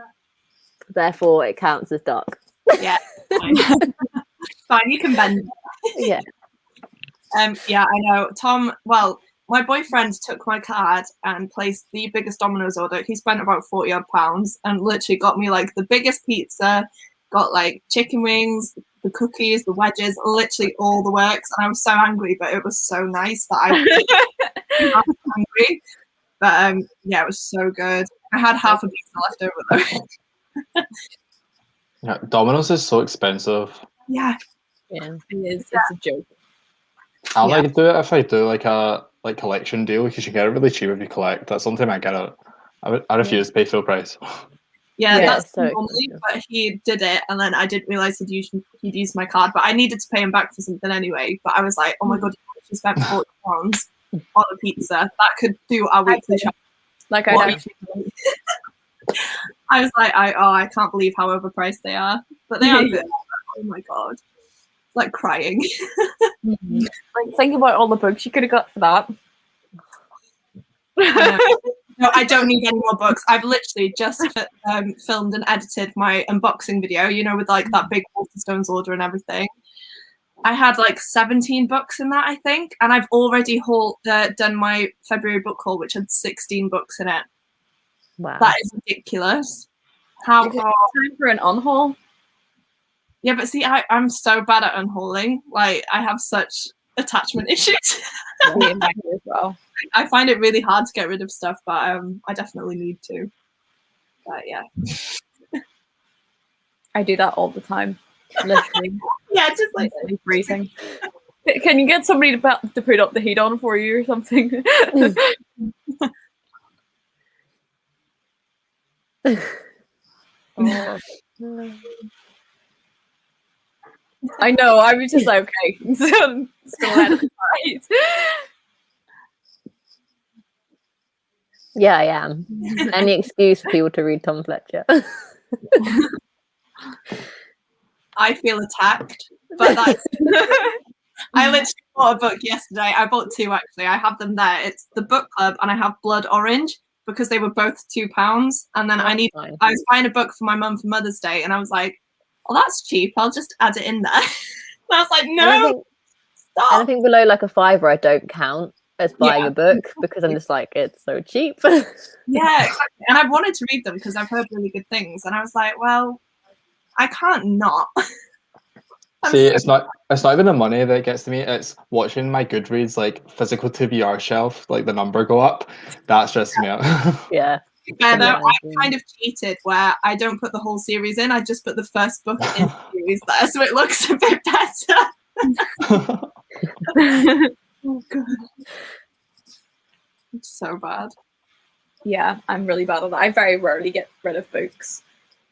Therefore, it counts as dark. Yeah. Fine. Fine, you can bend. Yeah. Yeah, I know. Tom, well, my boyfriend took my card and placed the biggest Domino's order. He spent about 40 odd pounds and literally got me like the biggest pizza, got like chicken wings, the cookies, the wedges, literally all the works. And I was so angry, but it was so nice that I was angry. But yeah, it was so good. I had half a pizza left over though. Yeah, Domino's is so expensive. Yeah. Yeah. It is. It's a joke. I'll Yeah. like do it if I do like a collection deal because you get it really cheap if you collect. That's something I get out. I refuse to pay full price. Yeah, Yeah, that's so normally, expensive. but he did it, and then I didn't realize he'd used my card, but I needed to pay him back for something anyway. But I was like, oh my god, she spent £40 on a pizza. That could do our weekly shopping. Like I'd What? actually. I was like, I can't believe how overpriced they are, but they are good. Oh my god, like crying. Like think about all the books you could have got for that. No, I don't need any more books. I've literally just filmed and edited my unboxing video, you know, with like that big Waterstones order and everything. I had like 17 books in that, I think, and I've already done my February book haul, which had 16 books in it. Wow. That is ridiculous. How? Is it time for an unhaul? Yeah, but see, I'm so bad at unhauling. Like, I have such attachment issues. Me and Maggie as well. I find it really hard to get rid of stuff, but I definitely need to. But yeah. I do that all the time. Literally. Yeah, just like It's freezing. Can you get somebody to put up the heat on for you or something? Oh. I know. I was just like, okay, just gonna let it slide. Yeah, I am. Any excuse for people to read Tom Fletcher. I feel attacked, but that's. I literally bought a book yesterday. I bought two actually. I have them there. It's the book club, and I have Blood Orange because they were both £2. And then I was buying a book for my mum for Mother's Day, and I was like, "Oh, that's cheap. I'll just add it in there." And I was like, "No, stop." Anything below like a £5 I don't count as buying a book because I'm just like, it's so cheap. Yeah, exactly. And I've wanted to read them because I've heard really good things, and I was like, well, I can't not. See, it's not even the money that gets to me. It's watching my Goodreads like physical TBR shelf, like the number go up. That stresses me out. Yeah. Yeah, though, I kind of cheated where I don't put the whole series in. I just put the first book in the series there, so it looks a bit better. Oh god, it's so bad. Yeah, I'm really bad at that. I very rarely get rid of books.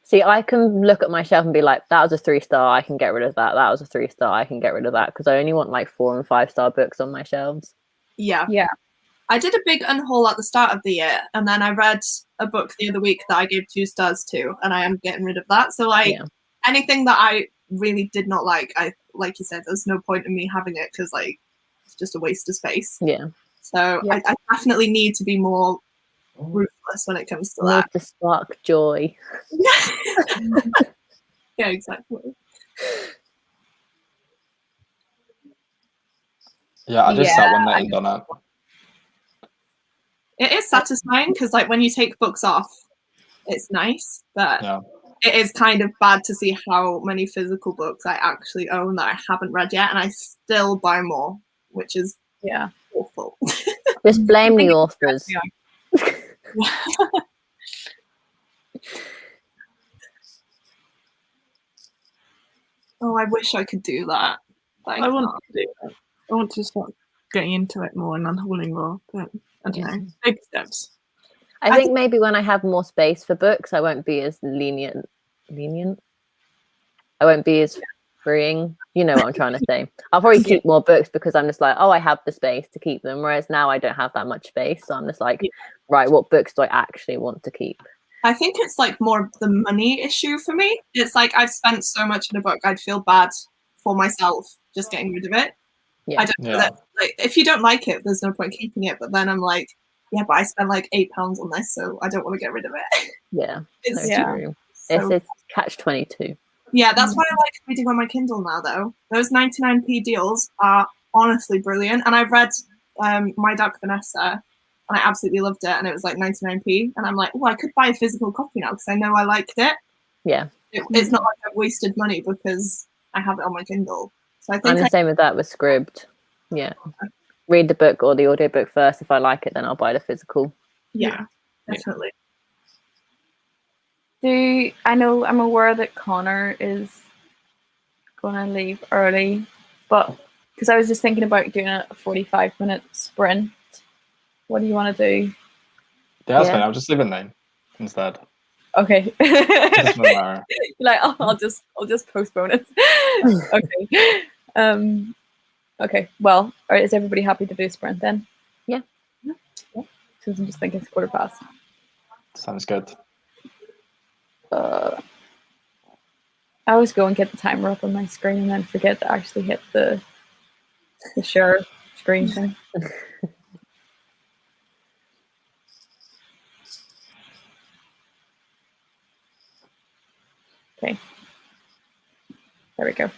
See, I can look at my shelf and be like, that was a 3-star, I can get rid of that. That was a 3-star, I can get rid of that. Because I only want like 4 and 5-star books on my shelves. Yeah. Yeah. I did a big unhaul at the start of the year, and then I read a book the other week that I gave 2 stars to, and I am getting rid of that. So like anything that I really did not like you said, there's no point in me having it because like it's just a waste of space. Yeah. So I definitely need to be more ruthless when it comes to that. To spark joy. Yeah, exactly. Yeah, I just sat one night and done it. It is satisfying because like when you take books off, it's nice, but it is kind of bad to see how many physical books I actually own that I haven't read yet, and I still buy more, which is awful. Just blame the authors. Oh, I wish I could do that. I want to do that. I want to start getting into it more and unhauling more, but I don't know. Baby steps. I think maybe when I have more space for books, I won't be as lenient. I won't be as freeing. You know what I'm trying to say. I'll probably keep more books because I'm just like, oh, I have the space to keep them. Whereas now I don't have that much space. So I'm just like, right, what books do I actually want to keep? I think it's like more the money issue for me. It's like I've spent so much in a book, I'd feel bad for myself just getting rid of it. Yeah. I don't know that, like, if you don't like it, there's no point keeping it. But then I'm like, yeah, but I spent like £8 on this, so I don't want to get rid of it. Yeah, it's true. It's catch-22. Yeah, that's why I like reading on my Kindle now, though. Those 99p deals are honestly brilliant. And I've read My Dark Vanessa, and I absolutely loved it. And it was like 99p. And I'm like, oh, I could buy a physical copy now because I know I liked it. Yeah. It's not like I've wasted money because I have it on my Kindle. So I think I'm the same with that with Scribd. Yeah. Read the book or the audiobook first. If I like it, then I'll buy the physical. Yeah, definitely. I know I'm aware that Connor is gonna leave early, but because I was just thinking about doing a 45-minute sprint. What do you want to do? Yeah, that's fine. I'll just leave at 9 instead. Okay. It doesn't really matter. Like, oh, I'll just postpone it. Okay. Okay. Well, all right. Is everybody happy to do sprint then? Yeah. Because I'm just thinking it's 1:15. Sounds good. I always go and get the timer up on my screen and then forget to actually hit the share screen thing. Okay. There we go.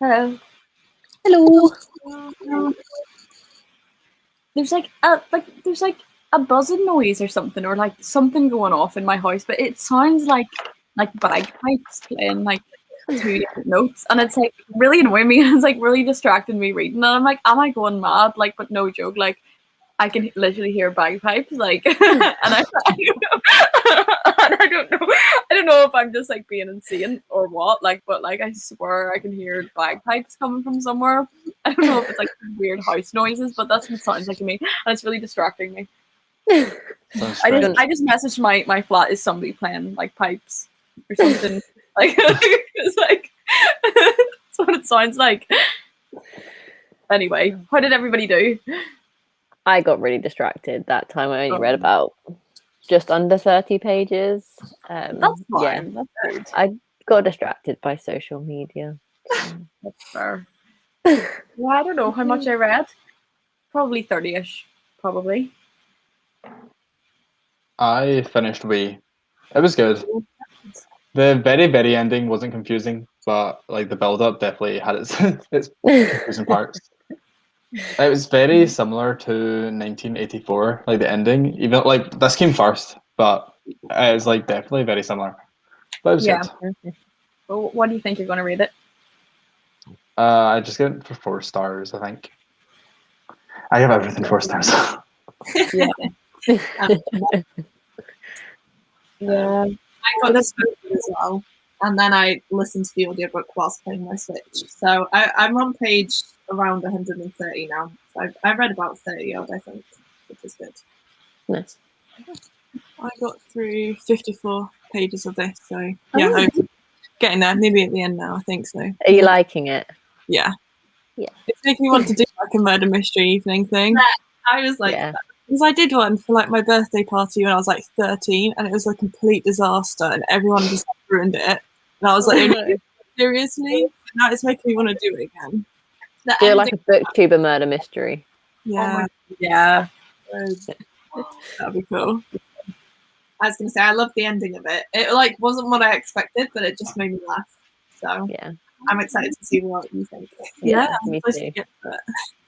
Hello. Hello. There's like a buzzing noise or something, or like something going off in my house, but it sounds like bagpipes playing like two different notes, and it's like really annoying me. It's like really distracting me reading, and I'm like, am I going mad? Like, but no joke, like I can literally hear bagpipes, like, and and I don't know if I'm just like being insane or what, like, but like I swear I can hear bagpipes coming from somewhere. I don't know if it's like weird house noises, but that's what it sounds like to me, and it's really distracting me. Sounds I strange. just messaged my flat, is somebody playing like pipes or something? Like it's like that's what it sounds like. Anyway, how did everybody do? I got really distracted that time. I only read Oh. about just under 30 pages. That's Yeah, fine. That's good. I got distracted by social media. That's fair. Well, I don't know how much I read. Probably 30-ish. Probably. I finished We. It was good. The very, very ending wasn't confusing, but like the build up definitely had its its confusing parts. It was very similar to 1984, like the ending. Even like this came first, but it's like definitely very similar. But it was Yeah. good. Well, what do you think you're going to read it? I just get it for 4 stars, I think. I give everything 4 stars. Yeah. Yeah. I got this book as well, and then I listened to the audiobook whilst playing my Switch. So I'm on page around 130 now. So I've read about 30 odd, I think, which is good. Nice. I got through 54 pages of this, so yeah, I'm getting there. Maybe at the end now, I think so. Are you liking it? Yeah. Yeah. It's making me want to do like a murder mystery evening thing. I was like, Yeah. Because I did one for like my birthday party when I was like 13, and it was a complete disaster, and everyone just ruined it. And I was like, seriously? Now it's making me want to do it again. the Do ending like a booktuber murder mystery. Yeah, Yeah. that'd be cool. I was gonna say I love the ending of it. It like wasn't what I expected, but it just made me laugh. So Yeah. I'm excited to see what you think. Yeah, I'm me supposed too. to get to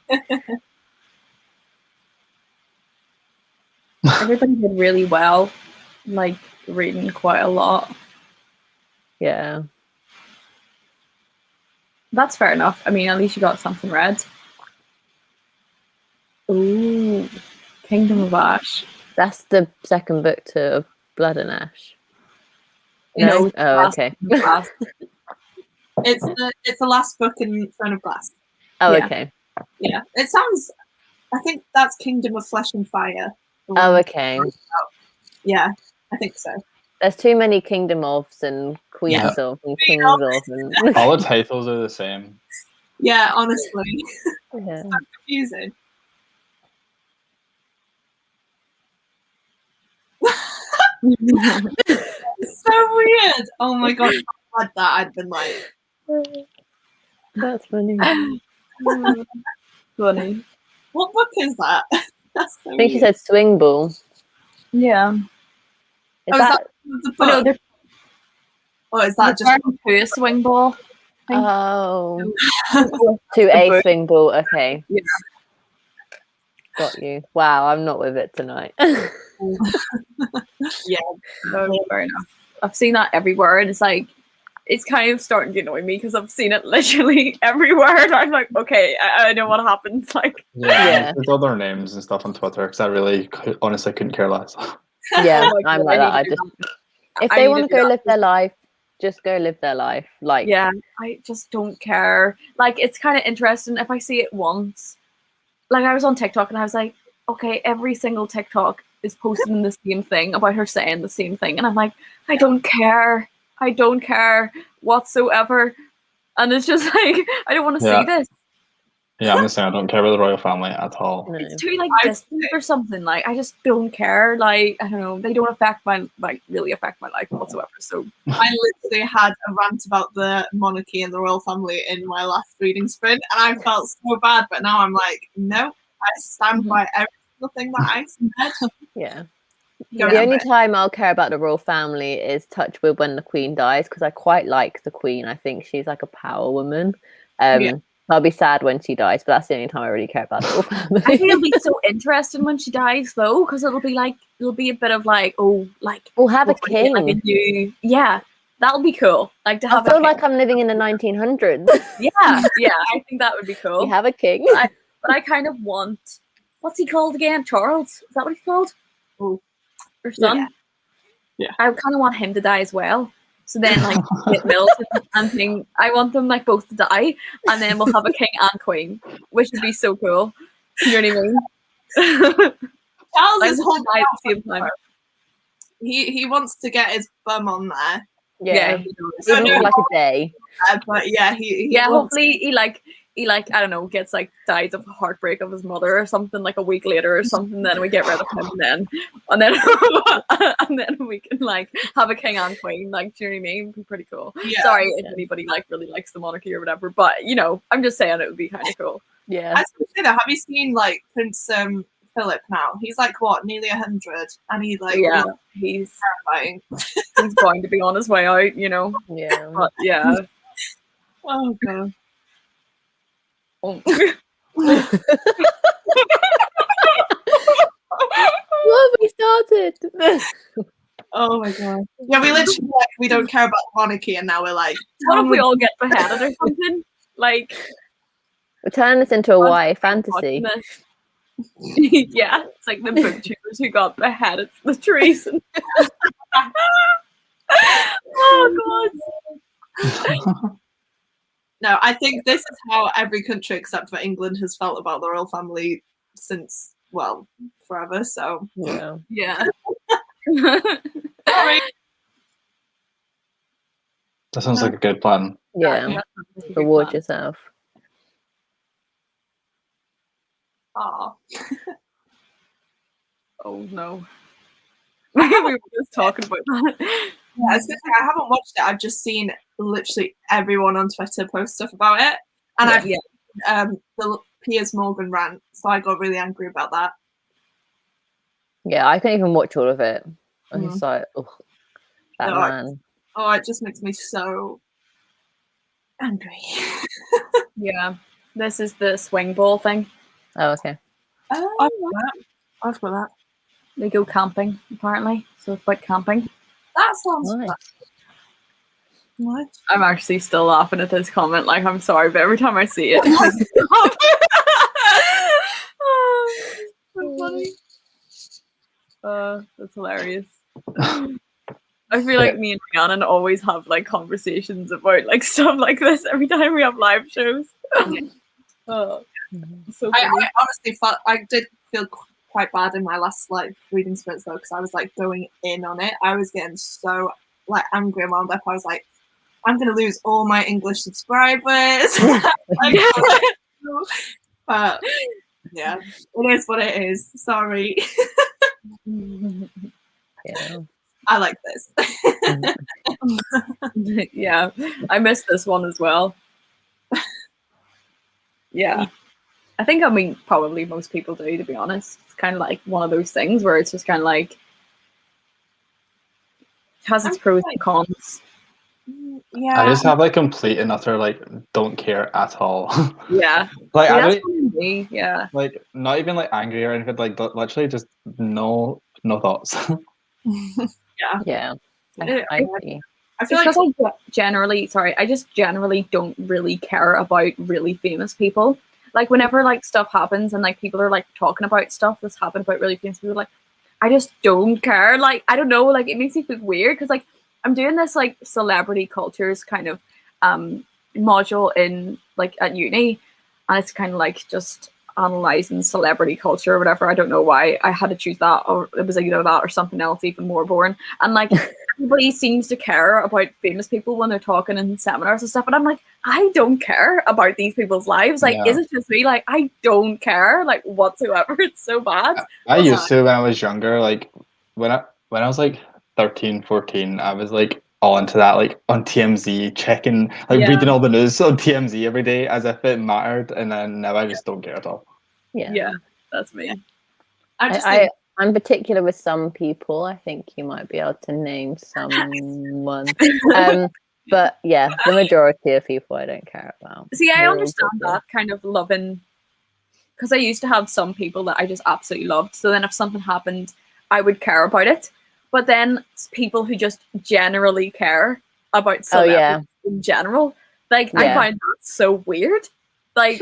it. Everybody did really well. Like reading quite a lot. Yeah. That's fair enough. I mean, at least you got something read. Ooh. Kingdom of Ash. That's the second book to Blood and Ash. No, Oh, last- okay. last- It's the last book in Throne of Glass. Oh, Yeah. okay. Yeah, it sounds. I think that's Kingdom of Flesh and Fire. the Oh, one- okay. Yeah, I think so. There's too many Kingdom ofs and Queens Yeah. of and Kings of and All the titles are the same. Yeah, honestly, yeah. confusing. It's so weird. Oh my god, if I had that, I'd been like, That's funny. Funny. what book is that? That's so I think she weird. said swing ball. Is Yeah. Oh, is that? the Oh, no, book? they're Or is that just turning to a swing ball. Oh, The to a book. swing ball. Okay. Yeah. Got you. Wow, I'm not with it tonight. No, fair enough. I've seen that everywhere, and it's like it's kind of starting to annoy me because I've seen it literally everywhere, and I'm like, okay, I know what happens. Like, Yeah. There's other names and stuff on Twitter because I really honestly couldn't care less. Yeah, oh my I'm God, like I that. I need to just do if I they need want to to do go that. live their life, just go live their life. Like, yeah, I just don't care. Like, it's kind of interesting if I see it once. Like, I was on TikTok and I was like, okay, every single TikTok is posting the same thing about her saying the same thing, and I'm like, I don't care. I don't care whatsoever. And it's just like, I don't want to Yeah. see this. Yeah, I'm the same. I don't care about the royal family at all. no. It's too like I- distant or something. Like, I just don't care. Like, I don't know. They don't affect my really affect my life whatsoever. So I literally had a rant about the monarchy and the royal family in my last reading sprint, and I felt so bad. But now I'm like, no, I stand by every single thing that I said. Yeah. Go The ahead. only time I'll care about the royal family is touch wood when the queen dies, because I quite like the queen. I think she's like a power woman. Yeah. I'll be sad when she dies, but that's the only time I really care about the royal family. I think it'll be so interesting when she dies, though, because it'll be a bit of like, oh, like We'll have a we're gonna get, like, king. yeah, that'll be cool. Like to I have. feel a like king. I'm living in the 1900s. Yeah, I think that would be cool. We have a king. But I kind of want, what's he called again? Charles? Is that what he's called? Oh. Her son? Yeah. I kind of want him to die as well. So then, like, get Milton and thing. I want them, like, both to die. And then we'll have a king and queen, which would be so cool. You know what I mean? Charles Like, is die holding at out the same time. he wants to get his bum on there. Yeah, he does. So even no, for like a day. but yeah, he Yeah, wants, hopefully he I don't know, gets like dies of a heartbreak of his mother or something like a week later or something. Then we get rid of him, and then and then we can like have a king and queen. Like, do you know what I mean? It'd be pretty cool. Yeah. Sorry if anybody like really likes the monarchy or whatever, but you know, I'm just saying it would be kind of cool. Yeah. I was gonna say that. Have you seen like Prince Philip now? He's like what, nearly 100, and he's like Yeah, really he's terrifying. he's going to be on his way out, you know. Yeah. But yeah. Oh god. Oh. What have we started? Oh my god. Yeah, we literally like we don't care about monarchy, and now we're like, What if we all get beheaded or something? Like, We're turning this into a YA fantasy. watching this. Yeah, it's like the booktubers who got beheaded for the treason. Oh god. No, I think this is how every country except for England has felt about the royal family since, well, forever. So Yeah. Yeah. sorry. That sounds like a good plan. Yeah. Reward yourself. Aw. Oh no. We were just talking about that. Yeah, I was gonna say, I haven't watched it. I've just seen literally everyone on Twitter post stuff about it, and I've the Piers Morgan rant, so I got really angry about that. Yeah, I couldn't even watch all of it. I was Mhm. just like, oh, that No, man. Oh, it just makes me so angry. Yeah. This is the swing ball thing. Oh, okay. I've got that. I've got that. They go camping, apparently. So it's about camping. That sounds Nice. nice. I'm actually still laughing at this comment. Like, I'm sorry, but every time I see it, it pisses me off. Oh, so funny. That's hilarious. I feel like me and Rhiannon always have like conversations about like stuff like this every time we have live shows. Oh, it's so I funny. honestly felt I did feel quite bad in my last like reading sprints though, because I was like going in on it. I was getting so like angry and wound up. I was like, I'm gonna lose all my English subscribers. Like, but yeah, it is what it is. Sorry. Yeah. I like this. Yeah, I missed this one as well. Yeah. I think, I mean, probably most people do, to be honest. It's kind of like one of those things where it's just kind of like, it has its pros and cons. Yeah. I just have like complete and utter like don't care at all. Yeah. Like Yeah, I that's don't what I mean, yeah. like not even like angry or anything. Like literally just no thoughts. Yeah. I- I agree. I feel It's like because I just generally don't really care about really famous people. Like whenever like stuff happens and like people are like talking about stuff that's happened about really famous people, like I just don't care. Like I don't know, like it makes me feel weird because like I'm doing this like celebrity cultures kind of module in like at uni, and it's kind of like just analyzing celebrity culture or whatever. I don't know why I had to choose that, or it was either that or something else even more boring. And like everybody seems to care about famous people when they're talking in seminars and stuff, and I'm like, I don't care about these people's lives. Like, Yeah. is it just me? Like, I don't care like whatsoever. It's so bad. I used to when I was younger. Like when I was like 13, 14, I was like all into that, like on TMZ, checking, like Yeah. reading all the news on TMZ every day as if it mattered, and then now I just don't care at all. Yeah. Yeah, that's me. I just I think I'm particular with some people. I think you might be able to name someone. But yeah, the majority of people I don't care about. See, I They're all understand good, that kind of loving, because I used to have some people that I just absolutely loved. So then if something happened, I would care about it. But then people who just generally care about celebrities in general, like I Yeah. find that so weird. Like,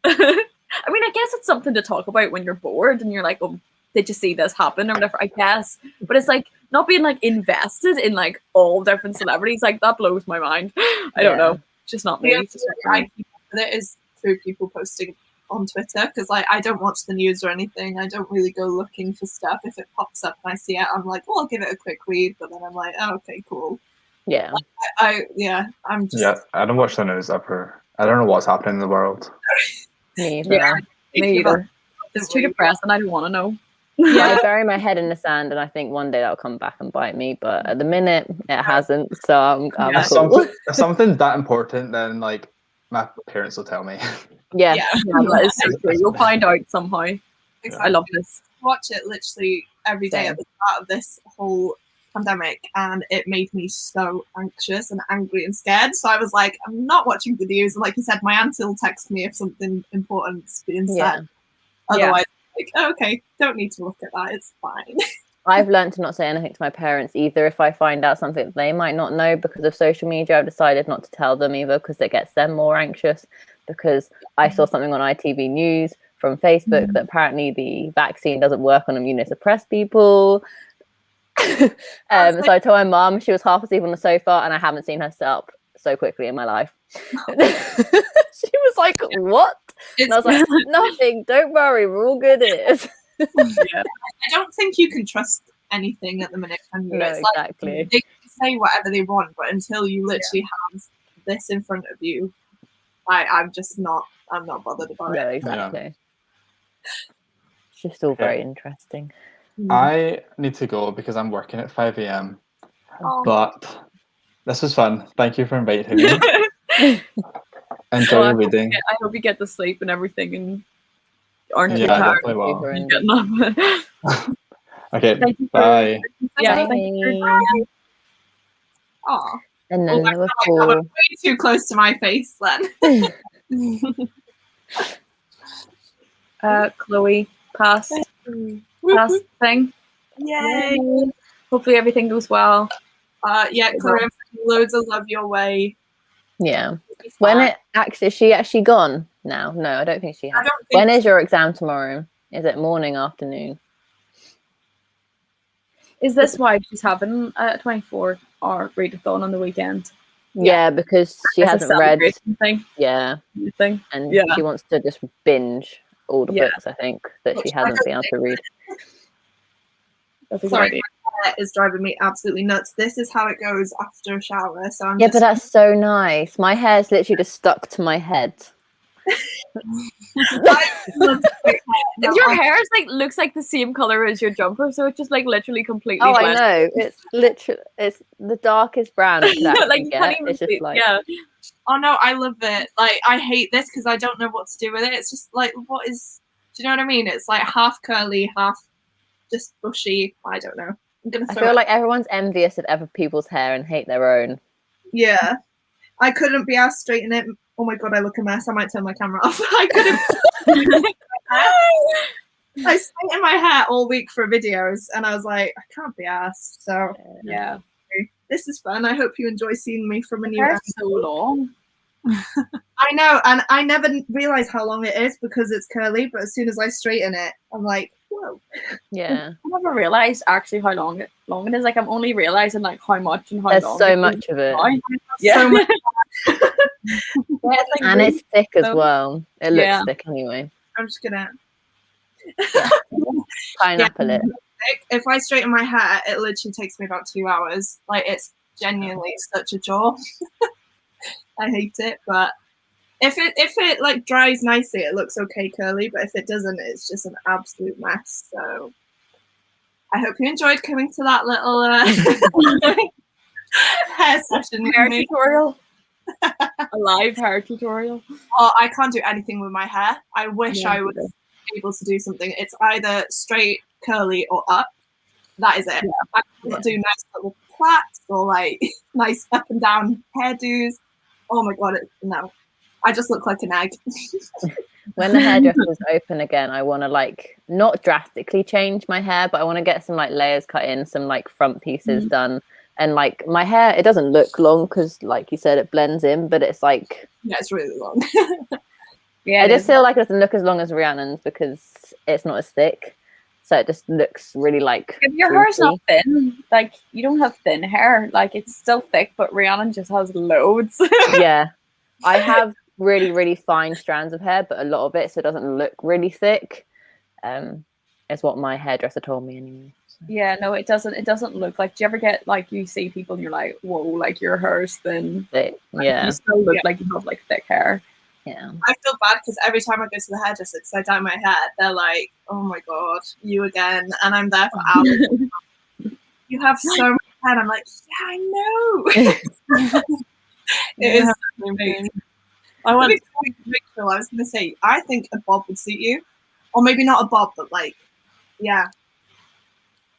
I mean, I guess it's something to talk about when you're bored and you're like, oh, did you see this happen or whatever? I guess. But it's like not being like invested in like all different celebrities. Like that blows my mind. I don't know. It's just not me. The It's just only not way I keep up with it is through people posting on Twitter, because like I don't watch the news or anything. I don't really go looking for stuff. If it pops up and I see it, I'm like, well, I'll give it a quick read. But then I'm like, oh, okay, cool. Yeah. I'm just Yeah, I don't watch the news ever. I don't know what's happening in the world. Me either. Yeah. Me either. It's too Definitely. depressing. I don't want to know. I bury my head in the sand, and I think one day that'll come back and bite me. But at the minute, it hasn't. So I'm Yeah. cool. If something that important, then like my parents will tell me. Yeah. Yeah. That is so true. You'll find out somehow. Exactly. I love this. Watch it literally every day Same. at the start of this whole pandemic, and it made me so anxious and angry and scared. So I was like, I'm not watching the news. And like you said, my aunt will text me if something important's being said. Yeah. Otherwise, like, oh, okay, don't need to look at that. It's fine. I've learned to not say anything to my parents either. If I find out something that they might not know because of social media, I've decided not to tell them either, because it gets them more anxious. Because I saw something on ITV News from Facebook that apparently the vaccine doesn't work on immunosuppressed people. So I told my mum. She was half asleep on the sofa, and I haven't seen her sit up so quickly in my life. She was like, what? And I was like, nothing, don't worry, we're all good here. I don't think you can trust anything at the minute, can you? No, It's like, exactly. they can say whatever they want, but until you literally have this in front of you, I'm not bothered about No, it. exactly. It's just all very interesting. I need to go because I'm working at 5 a.m. Oh. But this was fun. Thank you for inviting me. Enjoy your reading. I hope you get to sleep and everything and aren't too Yeah, I tired. definitely will. and getting up. Okay, Thank you for- bye. Yeah, Bye. thank you for joining. Aw. And then Oh, there were that was 4. way too close to my face then. Chloe, past thing. Yay. Hopefully everything goes well. Yeah, Corinne, loads of love your way. Yeah. It's When fine. it actually, is she actually gone now? No, I don't think she I has. don't think When is your exam tomorrow? Is it morning, afternoon? Is this why she's having a 24-hour readathon on the weekend? Yeah, because she It's a hasn't read. celebration thing. Yeah, Thing. and Yeah. she wants to just binge all the Yeah. books, I think, that she Which I hasn't don't been able to read. That's a good Sorry, idea. my hair is driving me absolutely nuts. This is how it goes after a shower. So I'm Yeah, just but that's so nice. My hair's literally just stuck to my head. And your hair is like looks like the same color as your jumper, so it's just like literally completely. Oh, I blends. know. It's literally, it's the darkest brown you could actually like you can't get. even It's just see. like, Yeah. Oh no, I love it. Like I hate this because I don't know what to do with it. It's just like what is? Do you know what I mean? It's like half curly, half just bushy. I don't know. I'm gonna I throw feel it. like everyone's envious of other people's hair and hate their own. Yeah, I couldn't be asked to straighten it. Oh my god, I look a mess. I might turn my camera off. I couldn't. I straightened my hair all week for videos, and I was like, I can't be asked. So Yeah. this is fun. I hope you enjoy seeing me from a new Hair's angle. so long. I know, and I never realize how long it is because it's curly. But as soon as I straighten it, I'm like, whoa. Yeah. I never realized actually how long it is. Like I'm only realizing like how much and how There's long. so it is much of it. now. So much. Yeah, it's like And really it's thick as so- well. It looks Yeah. thick anyway. I'm just gonna. Pineapple it. If I straighten my hair, it literally takes me about 2 hours. Like it's genuinely such a chore. I hate it, but if it like dries nicely, it looks okay curly. But if it doesn't, it's just an absolute mess. So I hope you enjoyed coming to that little hair session with hair me. tutorial. A live hair tutorial. Oh, I can't do anything with my hair. I wish Yeah, I was able to do something. It's either straight curly or up. That is it. I can't do nice little plaits or like nice up and down hairdos. Oh my god, no. I just look like an egg. When the hairdresser's open again, I want to like not drastically change my hair, but I want to get some like layers cut in, some like front pieces done. And like my hair, it doesn't look long because like you said, it blends in, but it's like, Yeah, it's really long. Yeah, I it just is. feel like it doesn't look as long as Rhiannon's because it's not as thick. So it just looks really like If your hair's droopy. not thin, like you don't have thin hair, like it's still thick, but Rhiannon just has loads. Yeah. I have really, really fine strands of hair, but a lot of it, so it doesn't look really thick. Is what my hairdresser told me anyway. So. Yeah, no, it doesn't. It doesn't look like. Do you ever get like you see people and you're like, whoa, like your hair's thin. Yeah. You still look like you have like thick hair. Yeah. I feel bad because every time I go to the hairdresser because I dye my hair, they're like, "Oh my god, you again!" And I'm there for hours. You have so much hair. And I'm like, "Yeah, I know." It is amazing. I went. Rachel, I was going to say, I think a bob would suit you, or maybe not a bob, but like, yeah.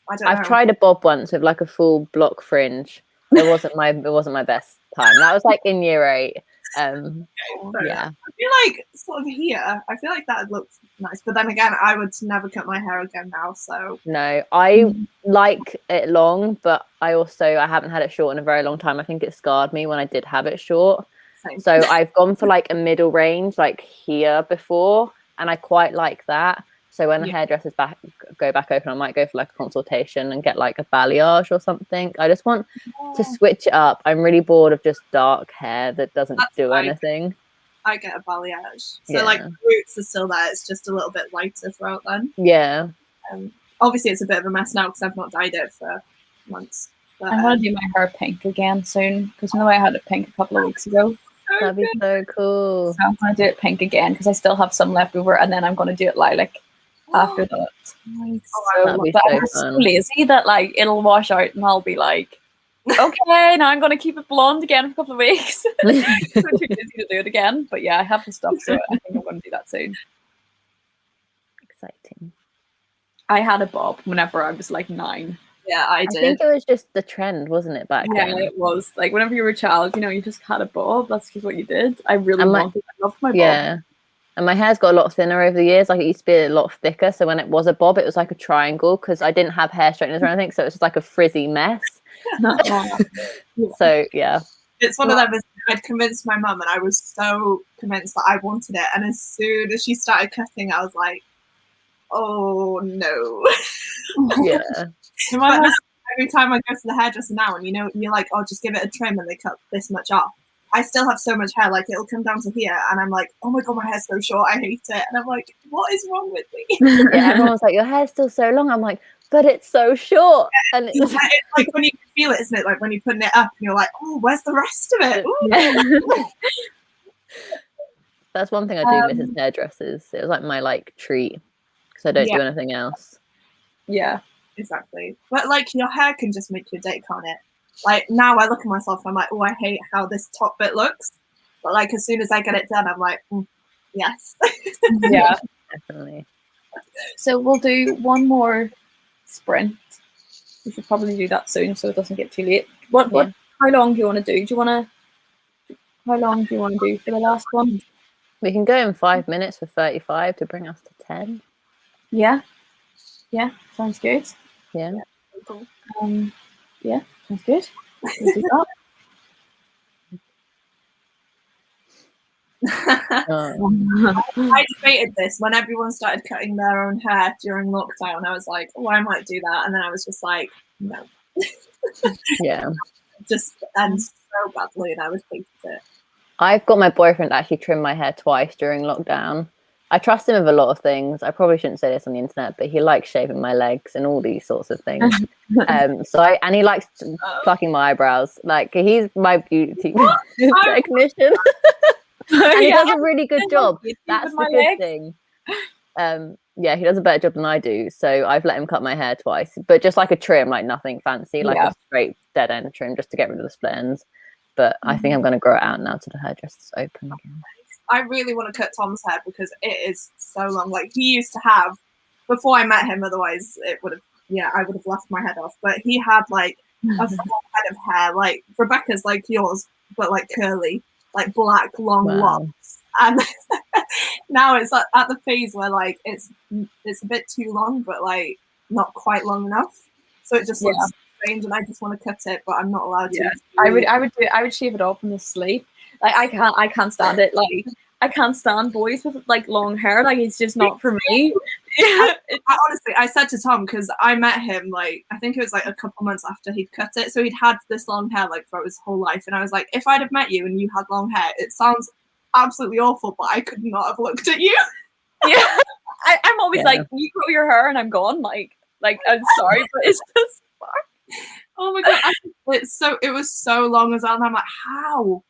I don't know. I've tried a bob once with like a full block fringe. It wasn't my best time. That was like in year 8. Yeah. I feel like sort of here, I feel like that looks nice. But then again, I would never cut my hair again now. So No, I like it long, but I haven't had it short in a very long time. I think it scarred me when I did have it short. same. So I've gone for like a middle range, like here before, and I quite like that. So when the hairdressers go back open, I might go for like a consultation and get like a balayage or something. I just want to switch it up. I'm really bored of just dark hair that doesn't do anything. I get a balayage. So like the roots are still there. It's just a little bit lighter throughout then. Yeah. Obviously, it's a bit of a mess now because I've not dyed it for months. But, I'm gonna do my hair pink again soon because you know I had it pink a couple of weeks ago. That'd be so cool. So I'm gonna do it pink again because I still have some left over, and then I'm gonna do it lilac after that. Nice. That'd be But so I'm so fun. lazy that like it'll wash out and I'll be like, okay, now I'm gonna keep it blonde again for a couple of weeks. I'm too busy to do it again. But yeah, I have the stuff, so I think I'm gonna do that soon. Exciting. I had a bob whenever I was like 9. Yeah, I I did. think it was just the trend, wasn't it, back Yeah, then? it was like whenever you were a child, you know, you just had a bob. That's just what you did. I really And I loved my bob. Yeah. And my hair's got a lot thinner over the years. Like it used to be a lot thicker. So when it was a bob, it was like a triangle because I didn't have hair straighteners or anything. So it was just like a frizzy mess. So yeah. It's one of them. I'd convinced my mum, and I was so convinced that I wanted it. And as soon as she started cutting, I was like, "Oh no!" Yeah. In my But house, every time I go to the hairdresser now, and you know, you're like, "Oh, just give it a trim," and they cut this much off. I still have so much hair, like it'll come down to here, and I'm like, "Oh my god, my hair's so short. I hate it." And I'm like, "What is wrong with me?" Yeah, everyone's like, your hair's still so long. I'm like, but it's so short. And it's It's like when you feel it, isn't it? Like when you're putting it up, and you're like, "Oh, where's the rest of it?" Ooh. That's one thing I do miss is hairdressers. It was like my like treat because I don't do anything else. Yeah. Exactly. But like your hair can just make your day, can't it? Like now I look at myself and I'm like, oh, I hate how this top bit looks. But like as soon as I get it done, I'm like, yes. Yeah. Definitely. So we'll do one more sprint. We should probably do that soon so it doesn't get too late. What how long do you want to do? How long do you want to do for the last one? We can go in 5 minutes for 35 to bring us to 10. Yeah. Yeah, sounds good. Yeah. Yeah, sounds good. We'll do that. I debated this when everyone started cutting their own hair during lockdown. I was like, oh, I might do that. And then I was just like, no. Yeah. It just ends so badly and I would hate it. I've got my boyfriend to actually trim my hair twice during lockdown. I trust him with a lot of things. I probably shouldn't say this on the internet, but he likes shaving my legs and all these sorts of things. And he likes plucking my eyebrows. Like he's my beauty technician. And he does a really good job. That's the good thing. Yeah, he does a better job than I do. So I've let him cut my hair twice, but just like a trim, like nothing fancy, like a straight dead end trim just to get rid of the split ends. But I think I'm going to grow it out now to the hairdresser's open again. I really want to cut Tom's hair because it is so long. Like he used to have before I met him. Otherwise, it would have, I would have laughed my head off. But he had like a full head of hair, like Rebecca's, like yours, but like curly, like black, long locks. And now it's at the phase where like it's a bit too long, but like not quite long enough. So it just looks strange, and I just want to cut it, but I'm not allowed to. I would shave it off in the sleep. Like I can't stand it. Like I can't stand boys with like long hair. Like it's just not for me. Honestly, I said to Tom, because I met him like I think it was like a couple months after he'd cut it, so he'd had this long hair like for his whole life, and I was like, if I'd have met you and you had long hair, it sounds absolutely awful, but I could not have looked at you. Yeah, I'm always like, you grow your hair and I'm gone. Like I'm sorry, but it's just. Oh my god, it was so long as well, and I'm like, how?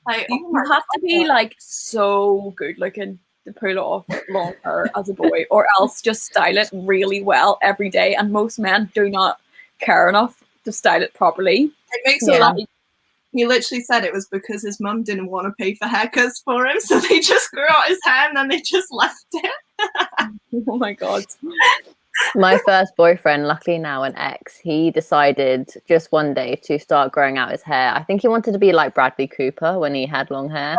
Like you have to be like so good looking to pull off long hair as a boy, or else just style it really well every day. And most men do not care enough to style it properly. It makes it like he literally said it was because his mum didn't want to pay for haircuts for him, so they just grew out his hair and then they just left it. Oh my god. My first boyfriend, luckily now an ex, he decided just one day to start growing out his hair. I think he wanted to be like Bradley Cooper when he had long hair.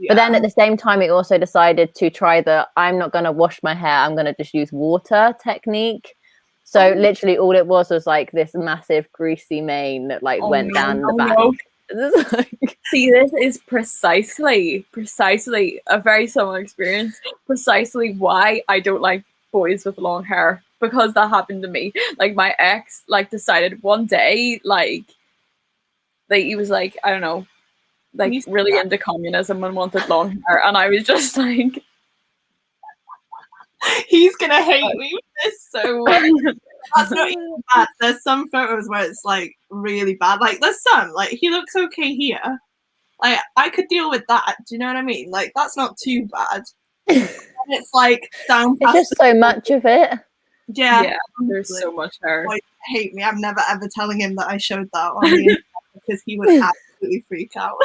But then at the same time, he also decided to try the I'm not going to wash my hair, I'm going to just use water technique. So literally all it was like this massive greasy mane that like went down the back. No. See, this is precisely a very similar experience. Precisely why I don't like boys with long hair, because that happened to me. Like my ex like decided one day like he was like, I don't know, like really into communism and wanted long hair, and I was just like, he's gonna hate me with this so much. That's not even bad. There's some photos where it's like really bad. Like there's some like he looks okay here. Like I could deal with that. Do you know what I mean? Like that's not too bad. And it's like down. It's just so much of it. Yeah, there's so much hair. Like, hate me. I'm never ever telling him that I showed that on the internet because he would absolutely freak out.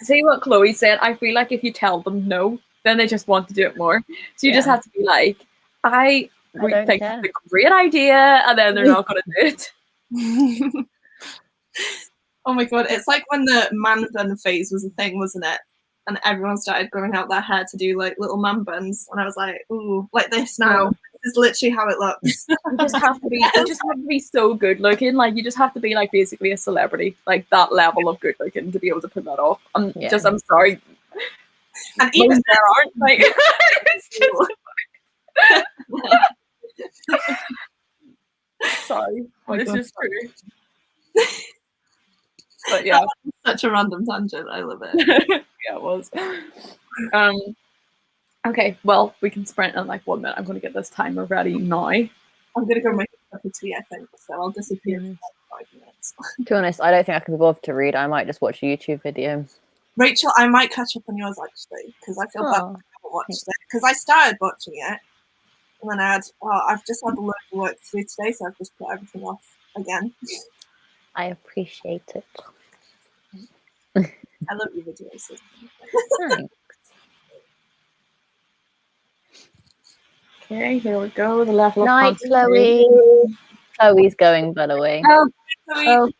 See what Chloe said? I feel like if you tell them no, then they just want to do it more. So you just have to be like, I think it's a great idea, and then they're not going to do it. Oh my god, it's like when the man bun phase was a thing, wasn't it? And everyone started growing out their hair to do like little man buns, and I was like, ooh, like this now. This is literally how it looks. You just have to be so good looking. Like you just have to be like basically a celebrity, like that level of good looking to be able to pull that off. I'm sorry. And even there aren't like it's just sorry. But it's just true. But yeah. Such a random tangent. I love it. Yeah, it was. Okay, well, we can sprint in like 1 minute. I'm going to get this timer ready now. I'm going to go make a cup of tea, I think. So I'll disappear for 5 minutes. To be honest, I don't think I can be bothered to read. I might just watch a YouTube video. Rachel, I might catch up on yours actually, because I feel bad I haven't watched it. Because I started watching it, and then I've just had a lot of work to do today, so I've just put everything off again. I appreciate it. I love your videos. Thanks. Okay, here we go. The level Night, of Chloe. Chloe's going, by the way. Oh, Chloe,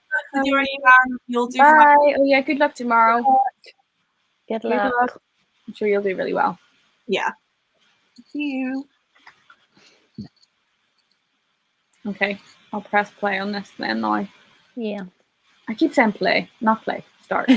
you'll do bye. fine. Oh yeah, good luck tomorrow. Good luck. I'm sure you'll do really well. Yeah. Thank you. Okay, I'll press play on this then now. Yeah. I keep saying play, not play. Start.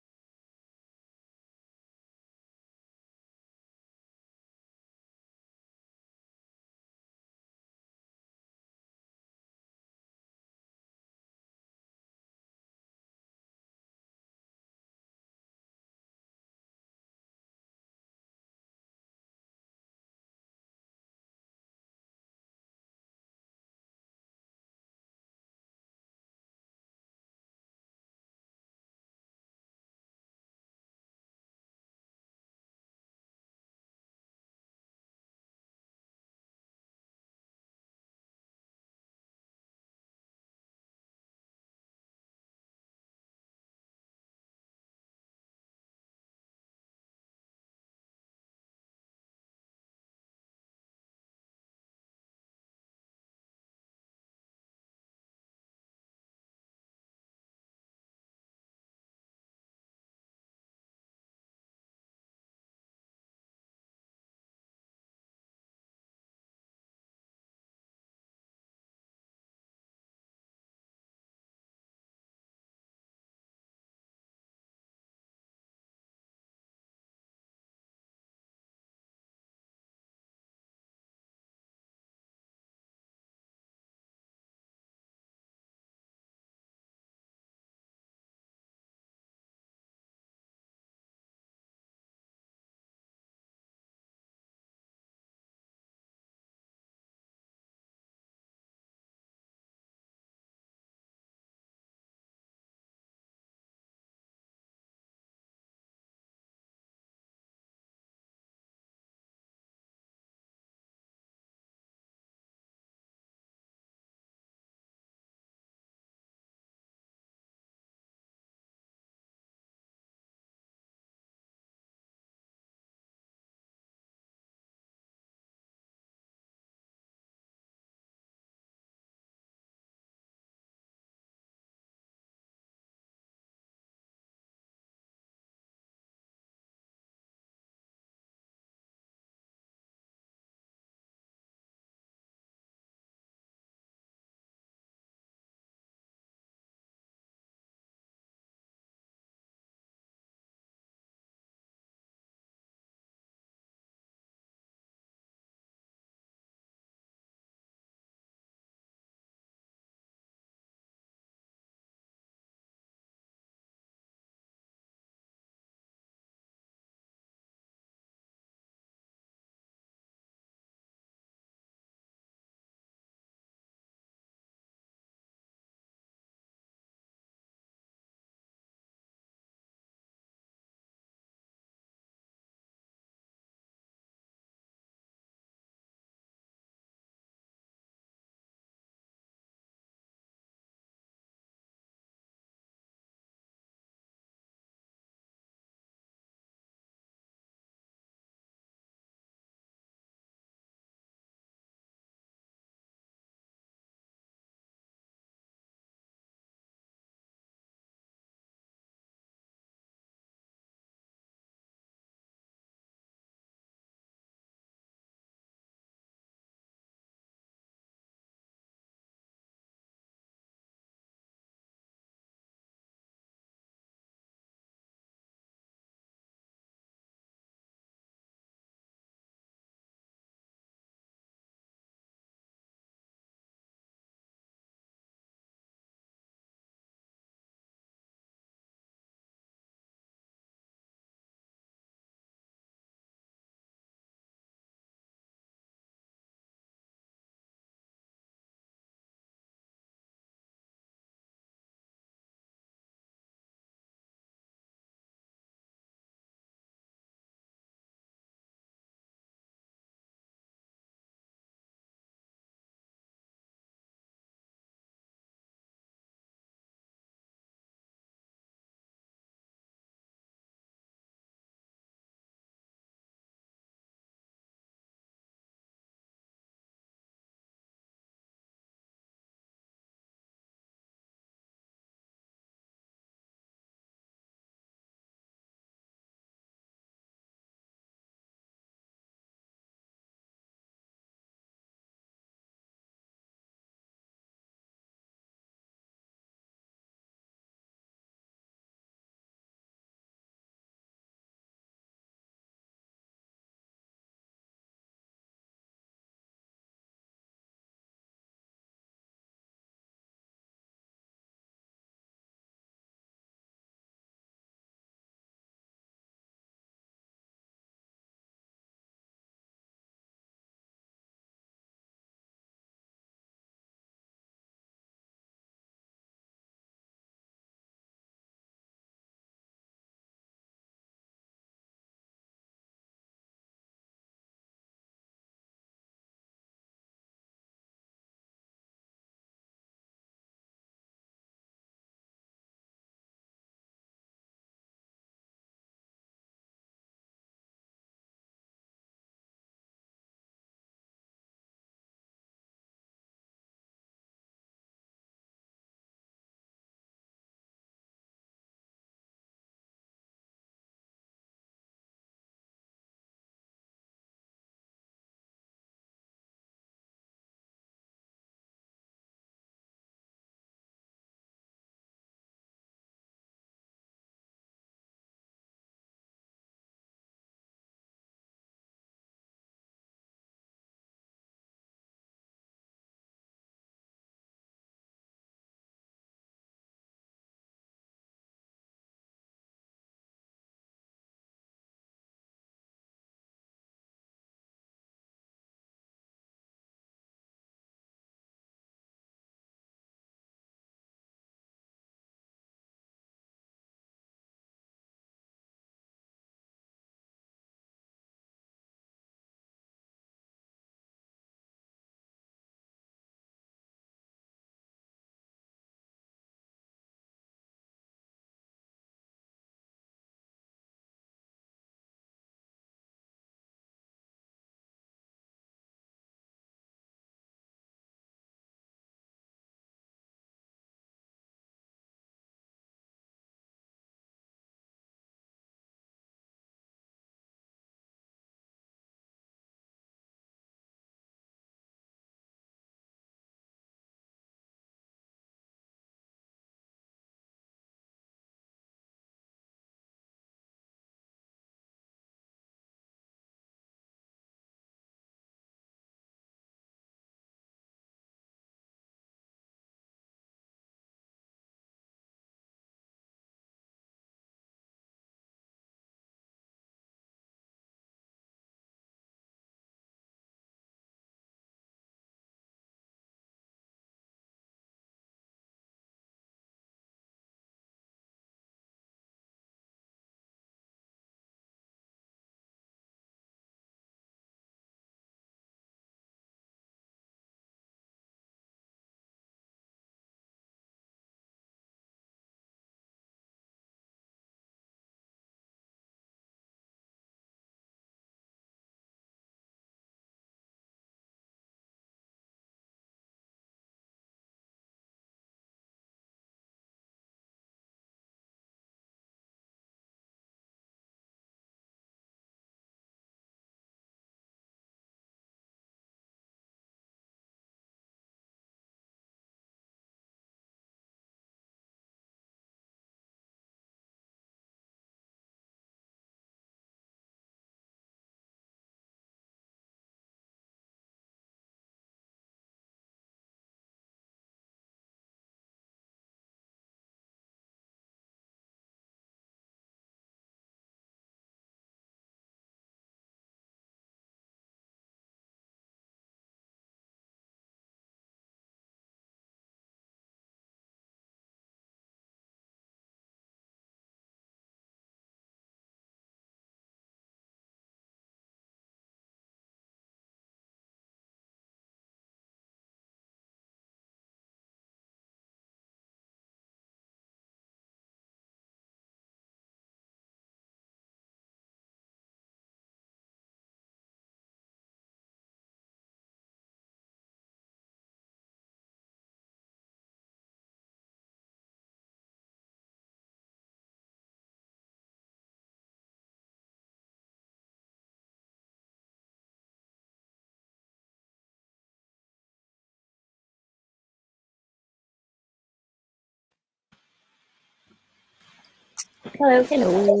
Hello, hello.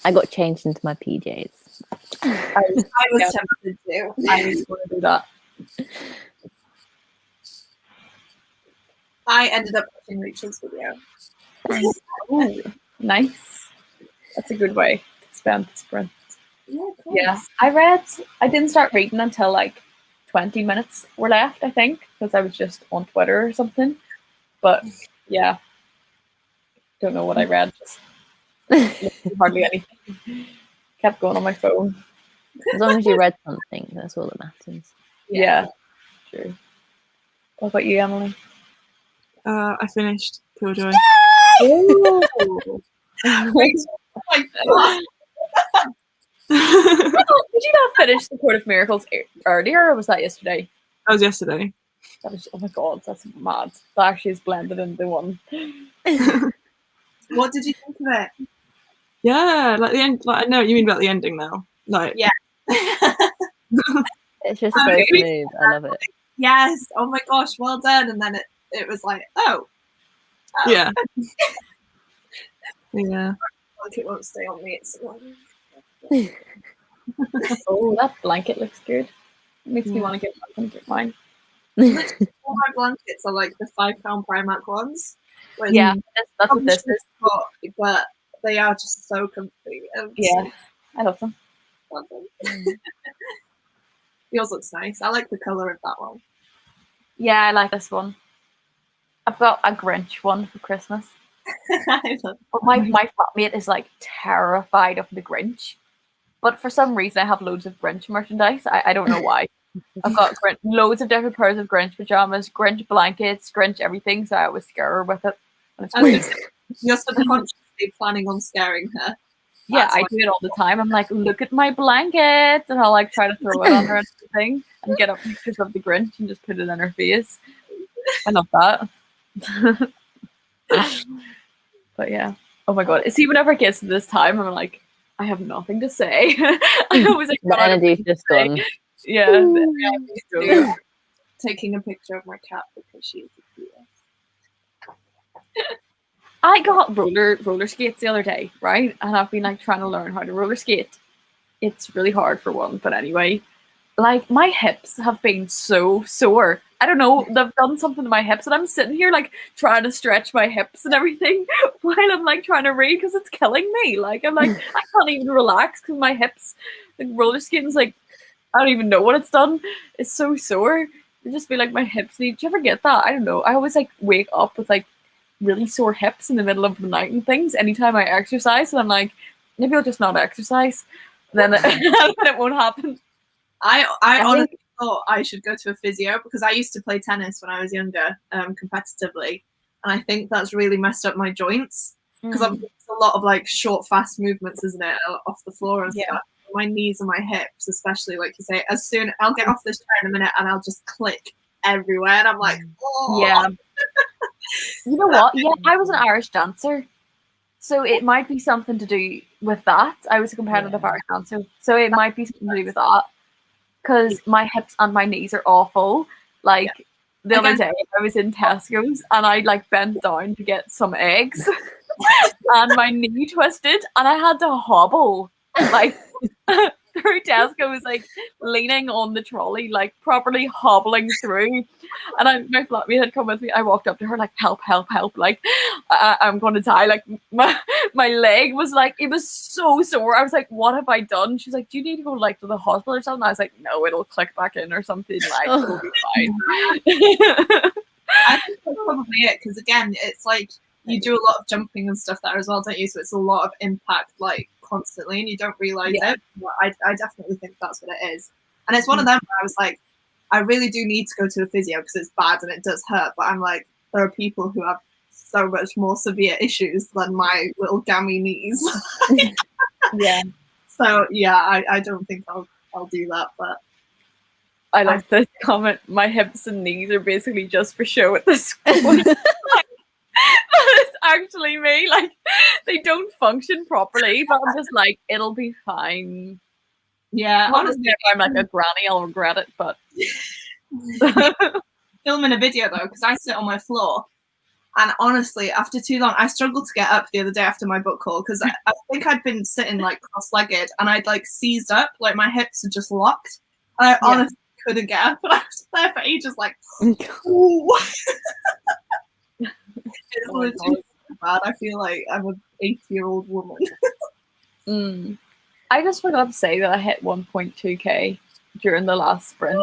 I got changed into my PJs. I was I was tempted to. I was going to do that. I ended up watching Rachel's video. Ooh, nice. That's a good way to spend the sprint. Yeah, cool. Yeah, I didn't start reading until like 20 minutes were left, I think, because I was just on Twitter or something. But yeah, don't know what I read. Just hardly anything. Kept going on my phone. As long as you read something, that's all that matters. Yeah, true. What about you, Emily? I finished Killjoy. Ooh. Did you not finish the Court of Miracles earlier, or was that yesterday? That was yesterday. That was, oh my god, that's mad. That actually is blended into one. What did you think of it? Yeah, like the end. Like I know what you mean about the ending now. Like Yeah. It's just so smooth. I love it. Yes. Oh my gosh, well done. And then it was like, oh. yeah, yeah. Like it won't stay on me. It's Oh, that blanket looks good. It makes me Yeah. want to get mine. all my blankets are like the £5 Primark ones. With Yeah, that's what this is. but they are just so comfy. And Yeah, I love them. love them. Yours looks nice. I like the colour of that one. Yeah, I like this one. I've got a Grinch one for Christmas. I love But my flatmate is like terrified of the Grinch. But for some reason, I have loads of Grinch merchandise. I don't know why. I've got loads of different pairs of Grinch pajamas, Grinch blankets, Grinch everything. So I always scare her with it. And it's And great. You're subconsciously planning on scaring her. Yeah, That's I why- do it all the time. I'm like, look at my blanket, and I'll like try to throw it on her and everything, and get up pictures of the Grinch and just put it in her face. I love that. But yeah, oh my god! See, whenever it gets to this time, I'm like, I have nothing to say. I always like, The energy's just gone. yeah. do taking a picture of my cat because she is the cutest. I got roller skates the other day, right? And I've been like trying to learn how to roller skate. It's really hard for one, but anyway, like my hips have been so sore. I don't know, they've done something to my hips, and I'm sitting here like trying to stretch my hips and everything while I'm like trying to read because it's killing me. Like I'm like I can't even relax because my hips, like roller skating's like I don't even know what it's done. It's so sore. I just feel like my hips need. Do you ever get that? I don't know. I always like wake up with like really sore hips in the middle of the night and things anytime I exercise, and I'm like, maybe I'll just not exercise. And then it won't happen. I think- honestly thought I should go to a physio because I used to play tennis when I was younger, competitively, and I think that's really messed up my joints because it's a lot of like short, fast movements, isn't it, off the floor and Yeah. stuff. My knees and my hips, especially, like you say, as soon I'll get off this chair in a minute and I'll just click everywhere, and I'm like, oh. Yeah. You know what? Yeah, I was an Irish dancer. So it might be something to do with that. I was a competitive Irish dancer. So it might be something to do with that. Because my hips and my knees are awful. Like the other day I was in Tesco's and I like bent down to get some eggs and my knee twisted and I had to hobble like through Tesco's, like leaning on the trolley, like properly hobbling through. And my flatmate had come with me. I walked up to her like, help, help, help. Like, I'm going to die. Like my leg was like, it was so sore. I was like, what have I done? She's like, do you need to go like to the hospital or something? I was like, no, it'll click back in or something. Like, it'll be fine. I think that's probably it because again, it's like you do a lot of jumping and stuff there as well, don't you? So it's a lot of impact, like constantly, and you don't realize it. But I definitely think that's what it is. And it's one of them where I was like, I really do need to go to a physio because it's bad and it does hurt. But I'm like, there are people who have so much more severe issues than my little gammy knees. Yeah. So yeah, I don't think I'll do that, but. I love this comment. My hips and knees are basically just for show at this point. That is actually me. Like, they don't function properly, but I'm just like, it'll be fine. Yeah, honestly, If I'm like a granny, I'll regret it, but filming a video though, because I sit on my floor And honestly, after too long, I struggled to get up the other day after my book haul because I think I'd been sitting like cross-legged and I'd like seized up, like my hips are just locked. And I honestly couldn't get up. And I was there for ages, like, ooh. It's literally so bad. I feel like I'm an 80-year-old woman. I just forgot to say that I hit 1.2k during the last sprint.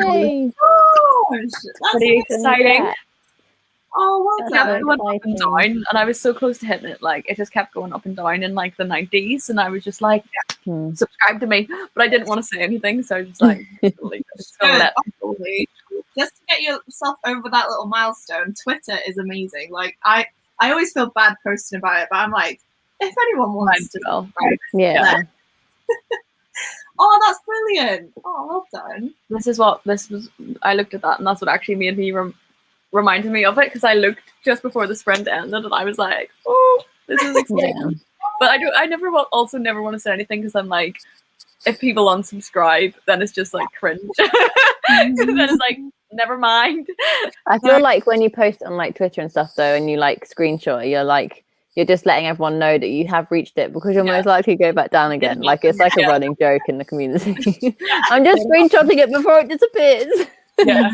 Yay! That's Pretty exciting. Oh, well That's done. so It went up and exciting. down, and I was so close to hitting it. Like it just kept going up and down in like the 90s, and I was just like, subscribe to me, but I didn't want to say anything, so I was just like, just gonna let people Absolutely. Just to get yourself over that little milestone, Twitter is amazing. Like I always feel bad posting about it, but I'm like, if anyone wants to, well. Yeah. oh, that's brilliant. Oh, well done. This was. I looked at that, and that's what actually made me reminded me of it because I looked just before the sprint ended, and I was like, oh, this is exciting. Yeah. But I never want to say anything because I'm like, if people unsubscribe, then it's just like cringe. Then it's like, never mind. I feel like when you post on like Twitter and stuff though, and you like screenshot, you're just letting everyone know that you have reached it because you're most likely to go back down again. Like it's like a running joke in the community. I'm just screenshotting it before it disappears. Yeah.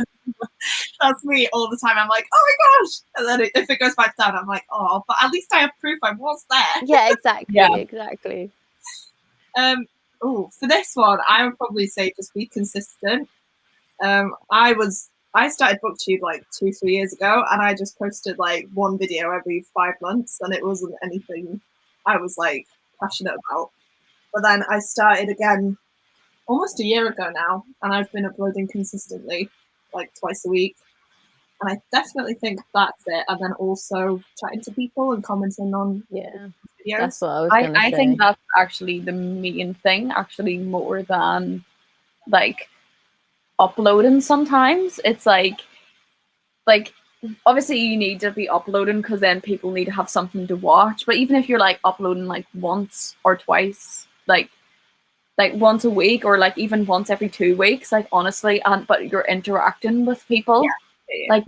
That's me all the time. I'm like, oh my gosh. And then if it goes back down, I'm like, oh, but at least I have proof I was there. Yeah, exactly. Yeah. Exactly. For this one, I would probably say just be consistent. I started BookTube like 2-3 years ago, and I just posted like one video every 5 months, and it wasn't anything I was like passionate about. But then I started again almost a year ago now, and I've been uploading consistently, like twice a week. And I definitely think that's it. And then also chatting to people and commenting on videos. That's what I was going to say. I think that's actually the main thing, actually more than like uploading. Sometimes it's like obviously you need to be uploading because then people need to have something to watch. But even if you're like uploading like once or twice, like once a week or like even once every 2 weeks, like honestly, but you're interacting with people, like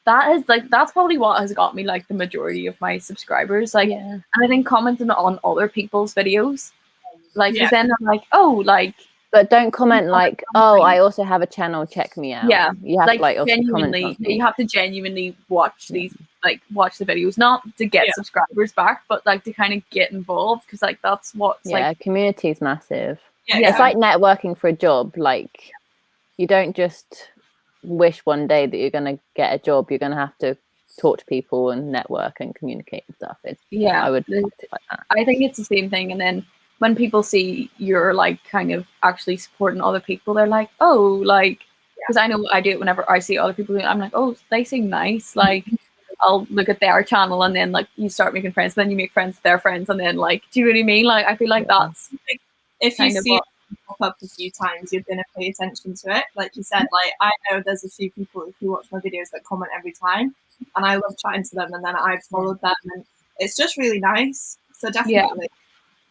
that's probably what has got me like the majority of my subscribers. Like, and I think commenting on other people's videos, like, 'cause then I'm like, oh, like. But don't comment like, oh, I also have a channel, check me out. Yeah, you have like to like also genuinely, comment. you have to genuinely watch these, like watch the videos, not to get subscribers back, but like to kind of get involved because like that's what's like. Community is massive. Yeah, it's like networking for a job. Like you don't just wish one day that you're gonna get a job. You're gonna have to talk to people and network and communicate and stuff. I would like that. I think it's the same thing, and then when people see you're like kind of actually supporting other people, they're like, oh, like, because I know I do it whenever I see other people doing it, I'm like, oh, they seem nice. Like, I'll look at their channel and then like you start making friends, then you make friends with their friends, and then like, do you know what I mean? Like, I feel like that's like, if you see it pop up a few times, you're gonna pay attention to it. Like you said, like I know there's a few people who watch my videos that comment every time, and I love chatting to them, and then I've followed them, and it's just really nice. So definitely.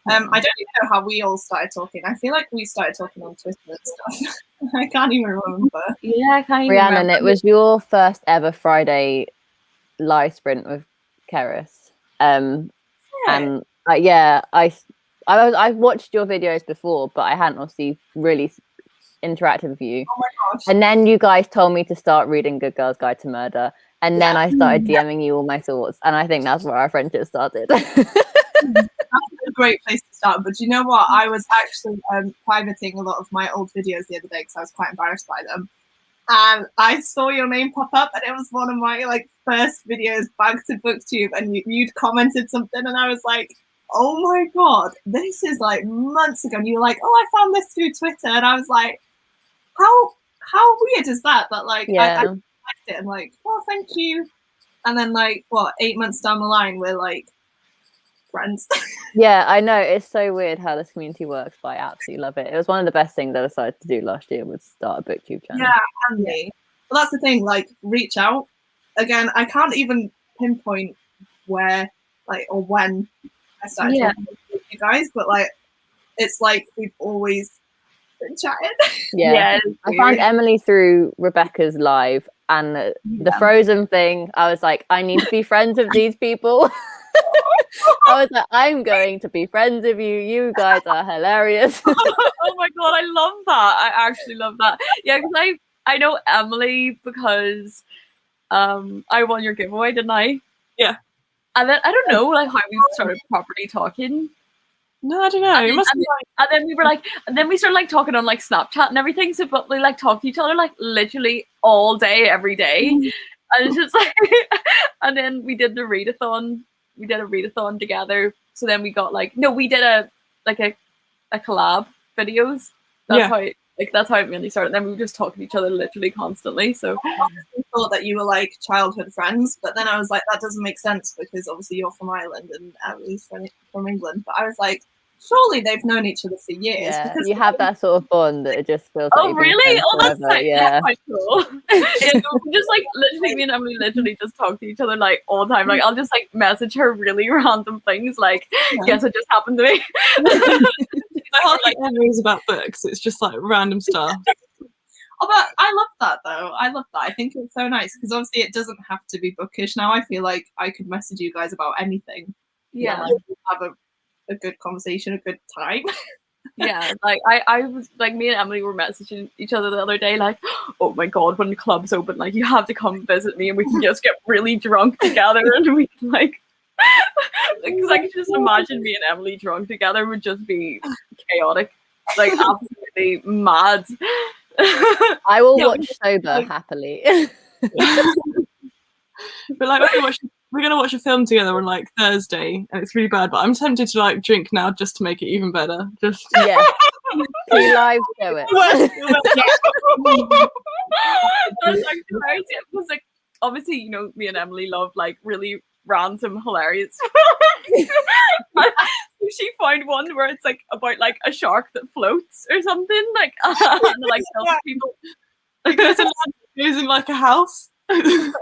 I don't even know how we all started talking. I feel like we started talking on Twitter and stuff. I can't even remember. Yeah, I can't even Rhiannon, remember. it was your first ever Friday live sprint with Keris. And I've watched your videos before, but I hadn't obviously really interacted with you. Oh my gosh. And then you guys told me to start reading Good Girl's Guide to Murder. And then I started DMing you all my thoughts. And I think that's where our friendship started. That's a great place to start. But you know what? I was actually privating a lot of my old videos the other day because I was quite embarrassed by them. And I saw your name pop up, and it was one of my like first videos back to BookTube, and you'd commented something, and I was like, oh my god, this is like months ago. And you were like, oh, I found this through Twitter, and I was like, how weird is that? But like, I liked it, and like, oh, thank you. And then like, what, 8 months down the line, we're like friends. Yeah, I know. It's so weird how this community works, but I absolutely love it. It was one of the best things I decided to do last year was start a BookTube channel. Yeah, and me. But that's the thing, like, reach out. Again, I can't even pinpoint where, like, or when I started talking with you guys, but like, it's like we've always and chatting. Yeah. Yes, I found Emily through Rebecca's live, and the Frozen thing. I was like, I need to be friends with these people. I was like, I'm going to be friends with you. You guys are hilarious. Oh my god, I love that. I actually love that. Yeah, because I know Emily because I won your giveaway, didn't I? Yeah. And then I don't know like how we started properly talking. No, I don't know. It must be And then we were like, and then we started like talking on like Snapchat and everything. So, but we like talk to each other like literally all day, every day. And it's just like, and then we did the readathon. We did a readathon together. So then we got like, no, we did a collab videos. That's how that's how it mainly started. Then we were just talking to each other literally constantly. So I thought that you were like childhood friends, but then I was like, that doesn't make sense because obviously you're from Ireland and Emily's from England. But I was like, surely they've known each other for years. Yeah, because you have that sort of bond that it just feels. oh like you've been really? friends Oh, that's forever. like, Yeah. that's quite cool. Yeah, no, we just like literally me and Emily literally just talk to each other like all the time. Like I'll just like message her really random things like, yes, it just happened to me. I hardly like memories about books. It's just like random stuff. Oh, but I love that though. I love that. I think it's so nice because obviously it doesn't have to be bookish now. I feel like I could message you guys about anything. Yeah. And, like, have a good conversation, a good time. Yeah, like I was like me and Emily were messaging each other the other day, like, oh my god, when the club's open, like you have to come visit me and we can just get really drunk together and we can like because I can just imagine me and Emily drunk together would just be chaotic. Like absolutely mad. I will watch sober happily. But like we're gonna watch a film together on like Thursday, and it's really bad. But I'm tempted to like drink now just to make it even better. Just Yeah. We live show it. That's actually hilarious. It was like obviously, you know, me and Emily love like really random hilarious. She found one where it's like about like a shark that floats or something, like and like tells people it goes in like a house. it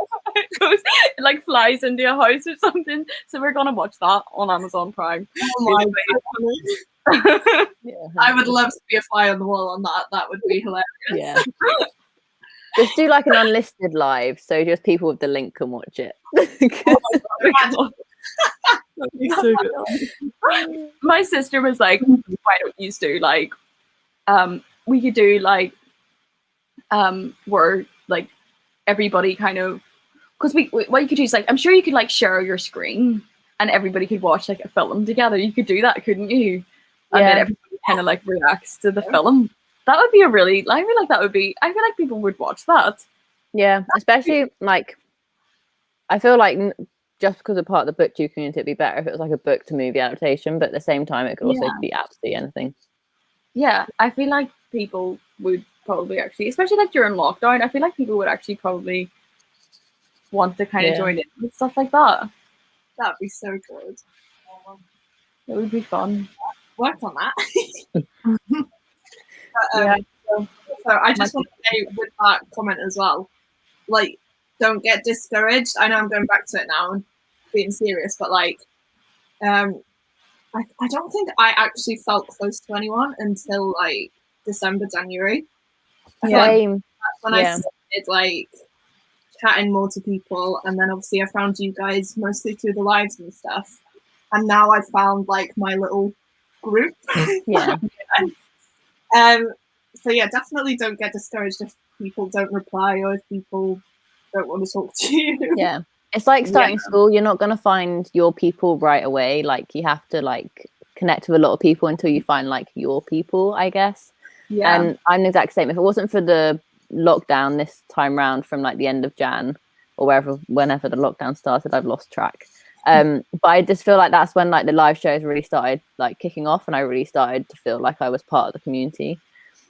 like flies into a house or something. So we're gonna watch that on Amazon Prime. Oh my God. Yeah. I would love to be a fly on the wall on that. That would be hilarious. Yeah. Just do like an unlisted live, so just people with the link can watch it. That'd be so good. My sister was like, why don't you do like we could do like where like everybody kind of because we what you could do is like I'm sure you could like share your screen and everybody could watch like a film together. You could do that, couldn't you? And then everybody kind of like reacts to the film. That would be a really I feel like that would be I feel like people would watch that. Yeah, especially like I feel like just because of part of the booktube community, it'd be better if it was like a book to movie adaptation, but at the same time, it could also be absolutely anything. Yeah, I feel like people would probably actually, especially like during lockdown, I feel like people would actually probably want to kind of join in with stuff like that. That'd be so good. It would be fun. Work on that. Yeah. So I just want to say with that comment as well, like, don't get discouraged. I know I'm going back to it now and being serious, but like, I don't think I actually felt close to anyone until like December, January. I feel like that's when I started like chatting more to people, and then obviously I found you guys mostly through the lives and stuff, and now I've found like my little group. Yeah. So yeah, definitely don't get discouraged if people don't reply or if people don't want to talk to you. Yeah. It's like starting school. You're not going to find your people right away. Like you have to like connect with a lot of people until you find like your people, I guess. Yeah. And I'm the exact same. If it wasn't for the lockdown this time round from like the end of Jan or whenever the lockdown started, I've lost track. But I just feel like that's when like the live shows really started like kicking off, and I really started to feel like I was part of the community.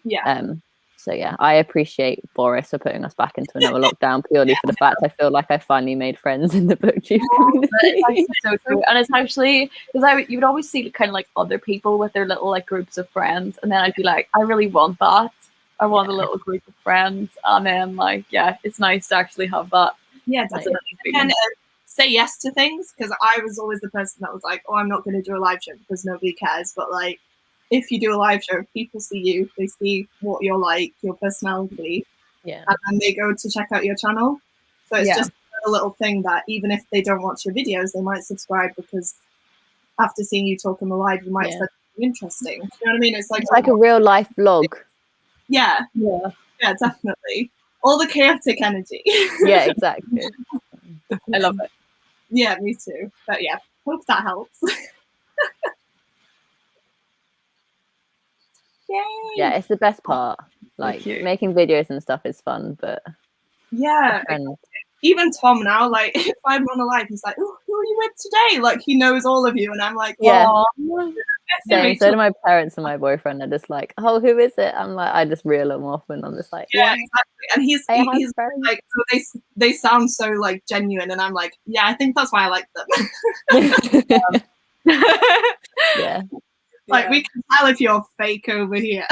Yeah. So yeah, I appreciate Boris for putting us back into another lockdown purely for the fact I feel like I finally made friends in the booktube community. It's so true. And it's actually because you would always see kind of like other people with their little like groups of friends, and then I'd be like, I really want that. I want a little group of friends, and then like it's nice to actually have that. Yeah, definitely. And say yes to things, because I was always the person that was like, oh, I'm not going to do a live show because nobody cares. But like if you do a live show, people see you, they see what you're like, your personality, Yeah. and then they go to check out your channel. So it's just a little thing that even if they don't watch your videos, they might subscribe because after seeing you talk on the live, you might say something interesting. Do you know what I mean? It's like a real life vlog. Yeah, Yeah. definitely. All the chaotic energy. Yeah, exactly. I love it. Yeah, me too. But yeah, hope that helps. Yay! Yeah, it's the best part. Like you. making videos and stuff is fun, but Yeah, friends. even Tom now, like if I'm on a live, he's like, "Oh, who are you with today?" Like he knows all of you, and I'm like, Yeah. "Oh, Same. So do my parents and my boyfriend are just like, oh, who is it? I'm like, I just reel them off, and I'm just like, yeah, exactly." And he's Hey, hi, he's friends. like, so they sound so like genuine, and I'm like, "Yeah, I think that's why I like them." Yeah. Like we can tell if you're fake over here.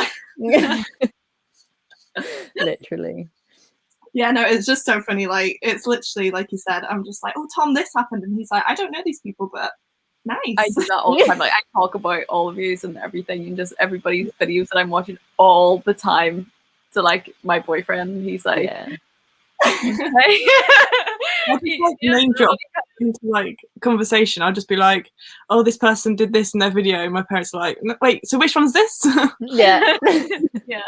Literally. Yeah, no, it's just so funny. Like it's literally like you said. I'm just like, "Oh, Tom, this happened," and he's like, "I don't know these people, but nice." I do that all the time. Like I talk about all of you and everything, and just everybody's videos that I'm watching all the time to like my boyfriend. He's like, Yeah. I'll just like name drop into like conversation. I'll just be like, "Oh, this person did this in their video." My parents are like, "Wait, so which one's this?" Yeah. yeah.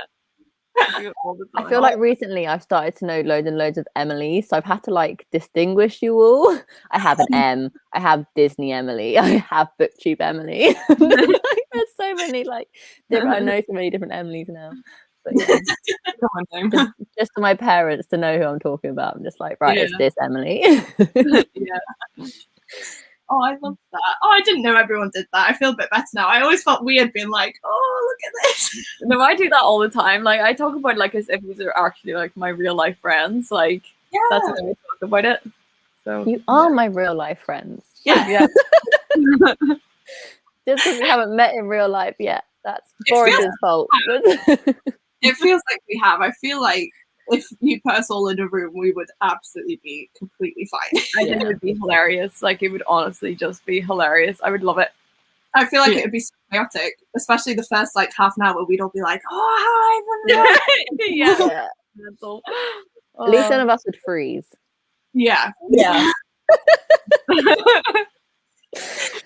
I do it all the I time. feel like recently I've started to know loads and loads of Emily, so I've had to like distinguish you all. I have an M, I have Disney Emily, I have BookTube Emily. There's so many like different, I know so many different Emilys now. But yeah, Come on, name. just for my parents to know who I'm talking about. I'm just like, right, it's this Emily. yeah. Oh, I love that. Oh, I didn't know everyone did that. I feel a bit better now. I always felt weird being like, "Oh, look at this." No, I do that all the time. Like I talk about like as if these are actually like my real life friends. Like that's how I talk about it. So You are my real life friends. yeah. Just because we haven't met in real life yet. That's Boris's fault. It feels like we have. I feel like if you put us all in a room, we would absolutely be completely fine. I think it would be hilarious. Like it would honestly just be hilarious. I would love it. I feel like it would be so chaotic, especially the first like half an hour. We'd all be like, "Oh, hi, yeah. Yeah. That's all. At least none of us would freeze. yeah." Yeah.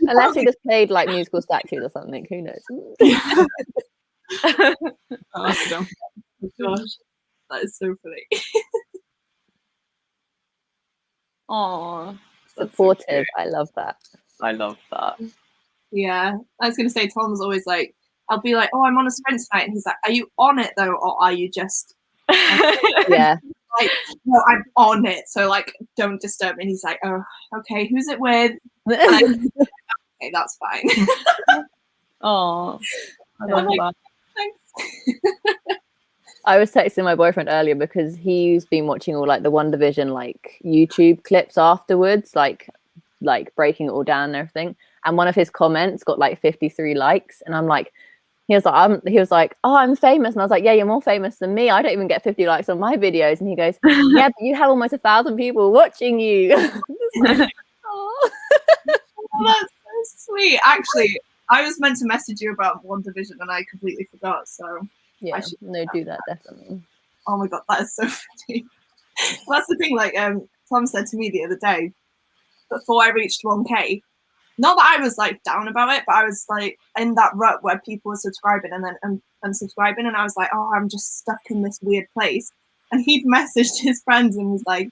Unless we just played like musical statues or something. Who knows? Awesome. Gosh, that is so funny. Aw. That's so Supportive. cute. I love that. I love that. Yeah, I was gonna say Tom's always like, I'll be like, "Oh, I'm on a sprint tonight," and he's like, "Are you on it though, or are you just Yeah. like, no, I'm on it, so like, don't disturb me." And he's like, "Oh, okay, who's it with?" Okay, that's fine. Oh, I love like, that. Thanks. I was texting my boyfriend earlier because he's been watching all like the One Division like YouTube clips afterwards, like breaking it all down and everything. And one of his comments got like 53 likes, and I'm like, he was like, "Oh, I'm famous," and I was like, "Yeah, you're more famous than me. I don't even get 50 likes on my videos." And he goes, "Yeah, but you have almost 1,000 people watching you." Like, oh. Oh, that's so sweet. Actually, I was meant to message you about One Division and I completely forgot. So, Yeah, no, do that definitely. oh my god, that is so funny. Well, that's the thing. Like, Tom said to me the other day, before I reached 1K, not that I was like down about it, but I was like in that rut where people were subscribing and then unsubscribing, and I was like, "Oh, I'm just stuck in this weird place." And he'd messaged his friends and was like,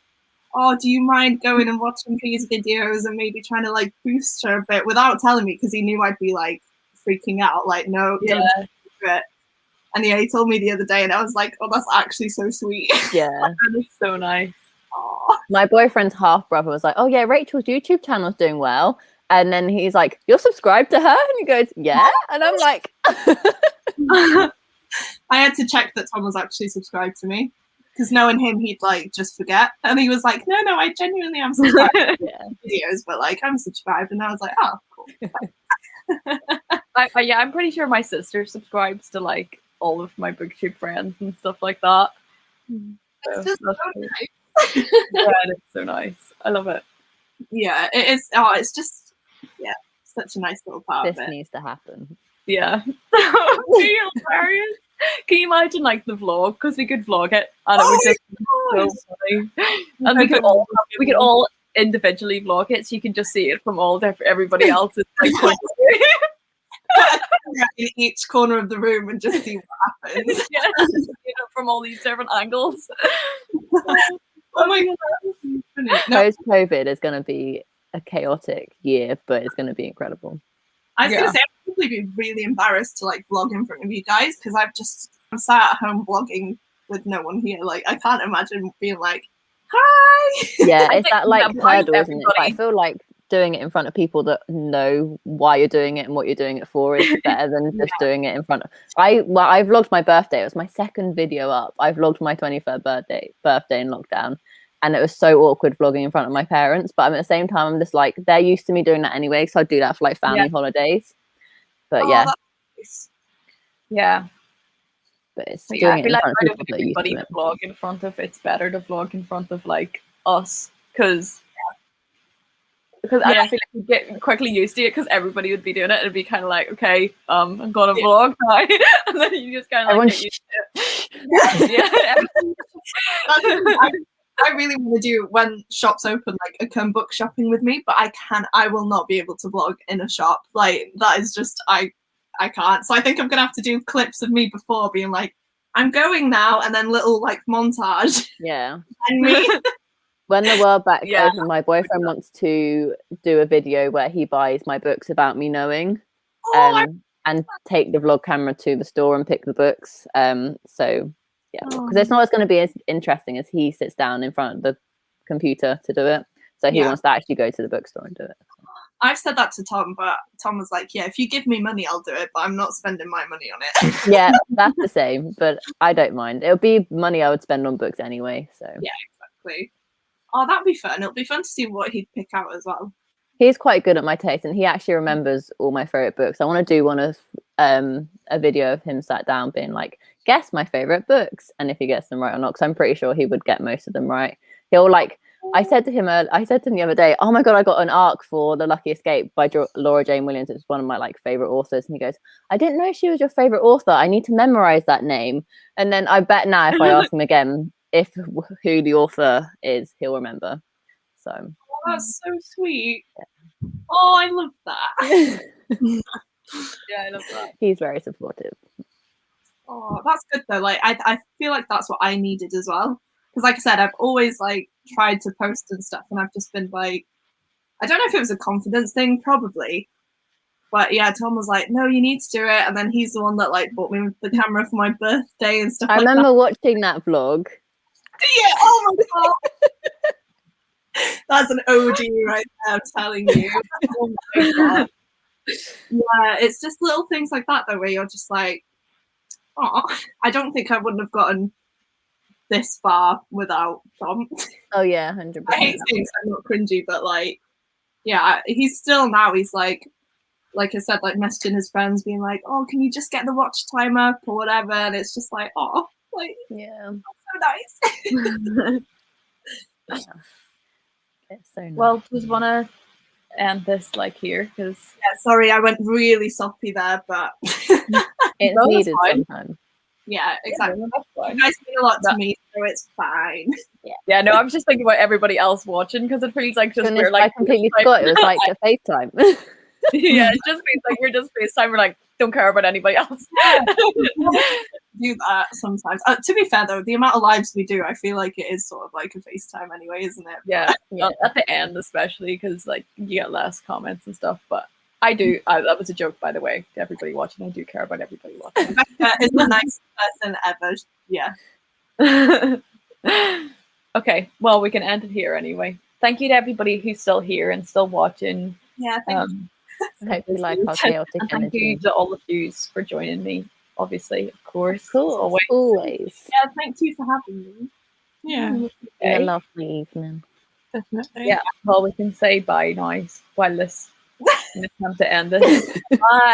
"Oh, do you mind going and watching these videos and maybe trying to like boost her a bit," without telling me, because he knew I'd be like freaking out. Like, no, don't do it. And yeah, he told me the other day, and I was like, "Oh, that's actually so sweet." Yeah. That is so nice. Aww. My boyfriend's half brother was like, "Oh yeah, Rachel's YouTube channel's doing well." And then he's like, "You're subscribed to her?" And he goes, "Yeah." And I'm like, I had to check that Tom was actually subscribed to me, because knowing him, he'd like just forget. And he was like, "No, I genuinely am subscribed to videos, but like I'm subscribed." And I was like, "Oh, cool." Yeah, I'm pretty sure my sister subscribes to like all of my BookTube friends and stuff like that. It's just so nice. Yeah, it's so nice. I love it. Yeah, it is. Oh, it's just such a nice little part this of it. needs to happen. Yeah. That would be hilarious. Can you imagine like the vlog? Because we could vlog it and it would just be so funny. And we could all individually vlog it so you can just see it from everybody else's like point of view. In each corner of the room and just see what happens. Yeah, from all these different angles. Oh my god. No, Post-COVID is going to be a chaotic year, but it's going to be incredible. I was gonna say I'd probably be really embarrassed to like vlog in front of you guys because I'm sat at home vlogging with no one here. Like I can't imagine being like, hi. Yeah, it's that like why hurdle, isn't it? But I everybody- feel like doing it in front of people that know why you're doing it and what you're doing it for is better than just doing it in front of. I vlogged my birthday. It was my second video up. I vlogged my 23rd birthday in lockdown. And it was so awkward vlogging in front of my parents. But at the same time, I'm just like, they're used to me doing that anyway. So I do that for like family holidays. But yeah. Yeah. But it's But doing I it feel in like front of out of people that are used everybody to to it. vlog in front of, it's better to vlog in front of like us because I feel like you get quickly used to it because everybody would be doing it. It'd be kind of like, okay, I'm gonna vlog now, and then you just kind of like Everyone get used to it. Yeah. I really want to do when shops open, like a come book shopping with me, but I will not be able to vlog in a shop. Like that is just I can't. So I think I'm gonna have to do clips of me before being like, I'm going now, and then little like montage Yeah. and me. When the world back Yeah. open, my boyfriend wants to do a video where he buys my books without me knowing, and take the vlog camera to the store and pick the books. So yeah, because it's not as going to be as interesting as he sits down in front of the computer to do it. So he wants to actually go to the bookstore and do it. I've said that to Tom, but Tom was like, yeah, if you give me money, I'll do it, but I'm not spending my money on it. Yeah, that's the same, but I don't mind. It'll be money I would spend on books anyway. So Yeah, exactly. Oh, that'd be fun. It'll be fun to see what he'd pick out as well. he's quite good at my taste, and he actually remembers all my favorite books. I want to do one of a video of him sat down being like, guess my favorite books, and if he gets them right or not, because I'm pretty sure he would get most of them right. He'll like, I said to him the other day, oh my god, I got an ARC for The Lucky Escape by Laura Jane Williams. It's one of my like favorite authors, and he goes, I didn't know she was your favorite author. I need to memorize that name. And then I bet now if I ask him again who the author is, he'll remember. So Oh, that's so sweet. Oh, I love that. Yeah, I love that. he's very supportive. Oh, that's good though. Like I feel like that's what I needed as well. Because like I said, I've always like tried to post and stuff, and I've just been like, I don't know if it was a confidence thing, probably. But yeah, Tom was like, no, you need to do it. And then he's the one that like bought me the camera for my birthday and stuff I like remember watching that vlog. that. Yeah, oh my god. That's an OG right there, I'm telling you. Oh my god. Yeah, it's just little things like that though, where you're just like, oh, I don't think I wouldn't have gotten this far without Tom. Oh yeah, 100%. I hate saying I'm not cringy, but like, yeah, he's still now. He's like I said, like messaging his friends, being like, "Oh, can you just get the watch time up or whatever?" And it's just like, oh, like Yeah, so nice. it's so nice. Well, just want to end this like here because Yeah, sorry, I went really soppy there, but it's no, that's needed fine. sometimes. yeah, exactly. that's You fine. guys mean a lot to me, so it's fine. Yeah, no, I'm just thinking about everybody else watching because it feels like just To be we're honest, I like completely forgot it was like a FaceTime. yeah, it just feels like we're just FaceTime. We're like don't care about anybody else. Do that sometimes. To be fair though, the amount of lives we do, I feel like it is sort of like a FaceTime anyway, isn't it? Yeah, Yeah. at the end especially because like you get less comments and stuff. But I do. That was a joke, by the way, to everybody watching. I do care about everybody watching. Becca is the nicest person ever. Yeah. Okay, well, we can end it here anyway. Thank you to everybody who's still here and still watching. Yeah, thank you. Hope you like our chaotic And thank you energy. to all of you for joining me, obviously, of course. Of course, always. Yeah, thank you for having me. Yeah, It's been a lovely evening. definitely. Yeah, well, we can say bye now while this time to end this. Bye.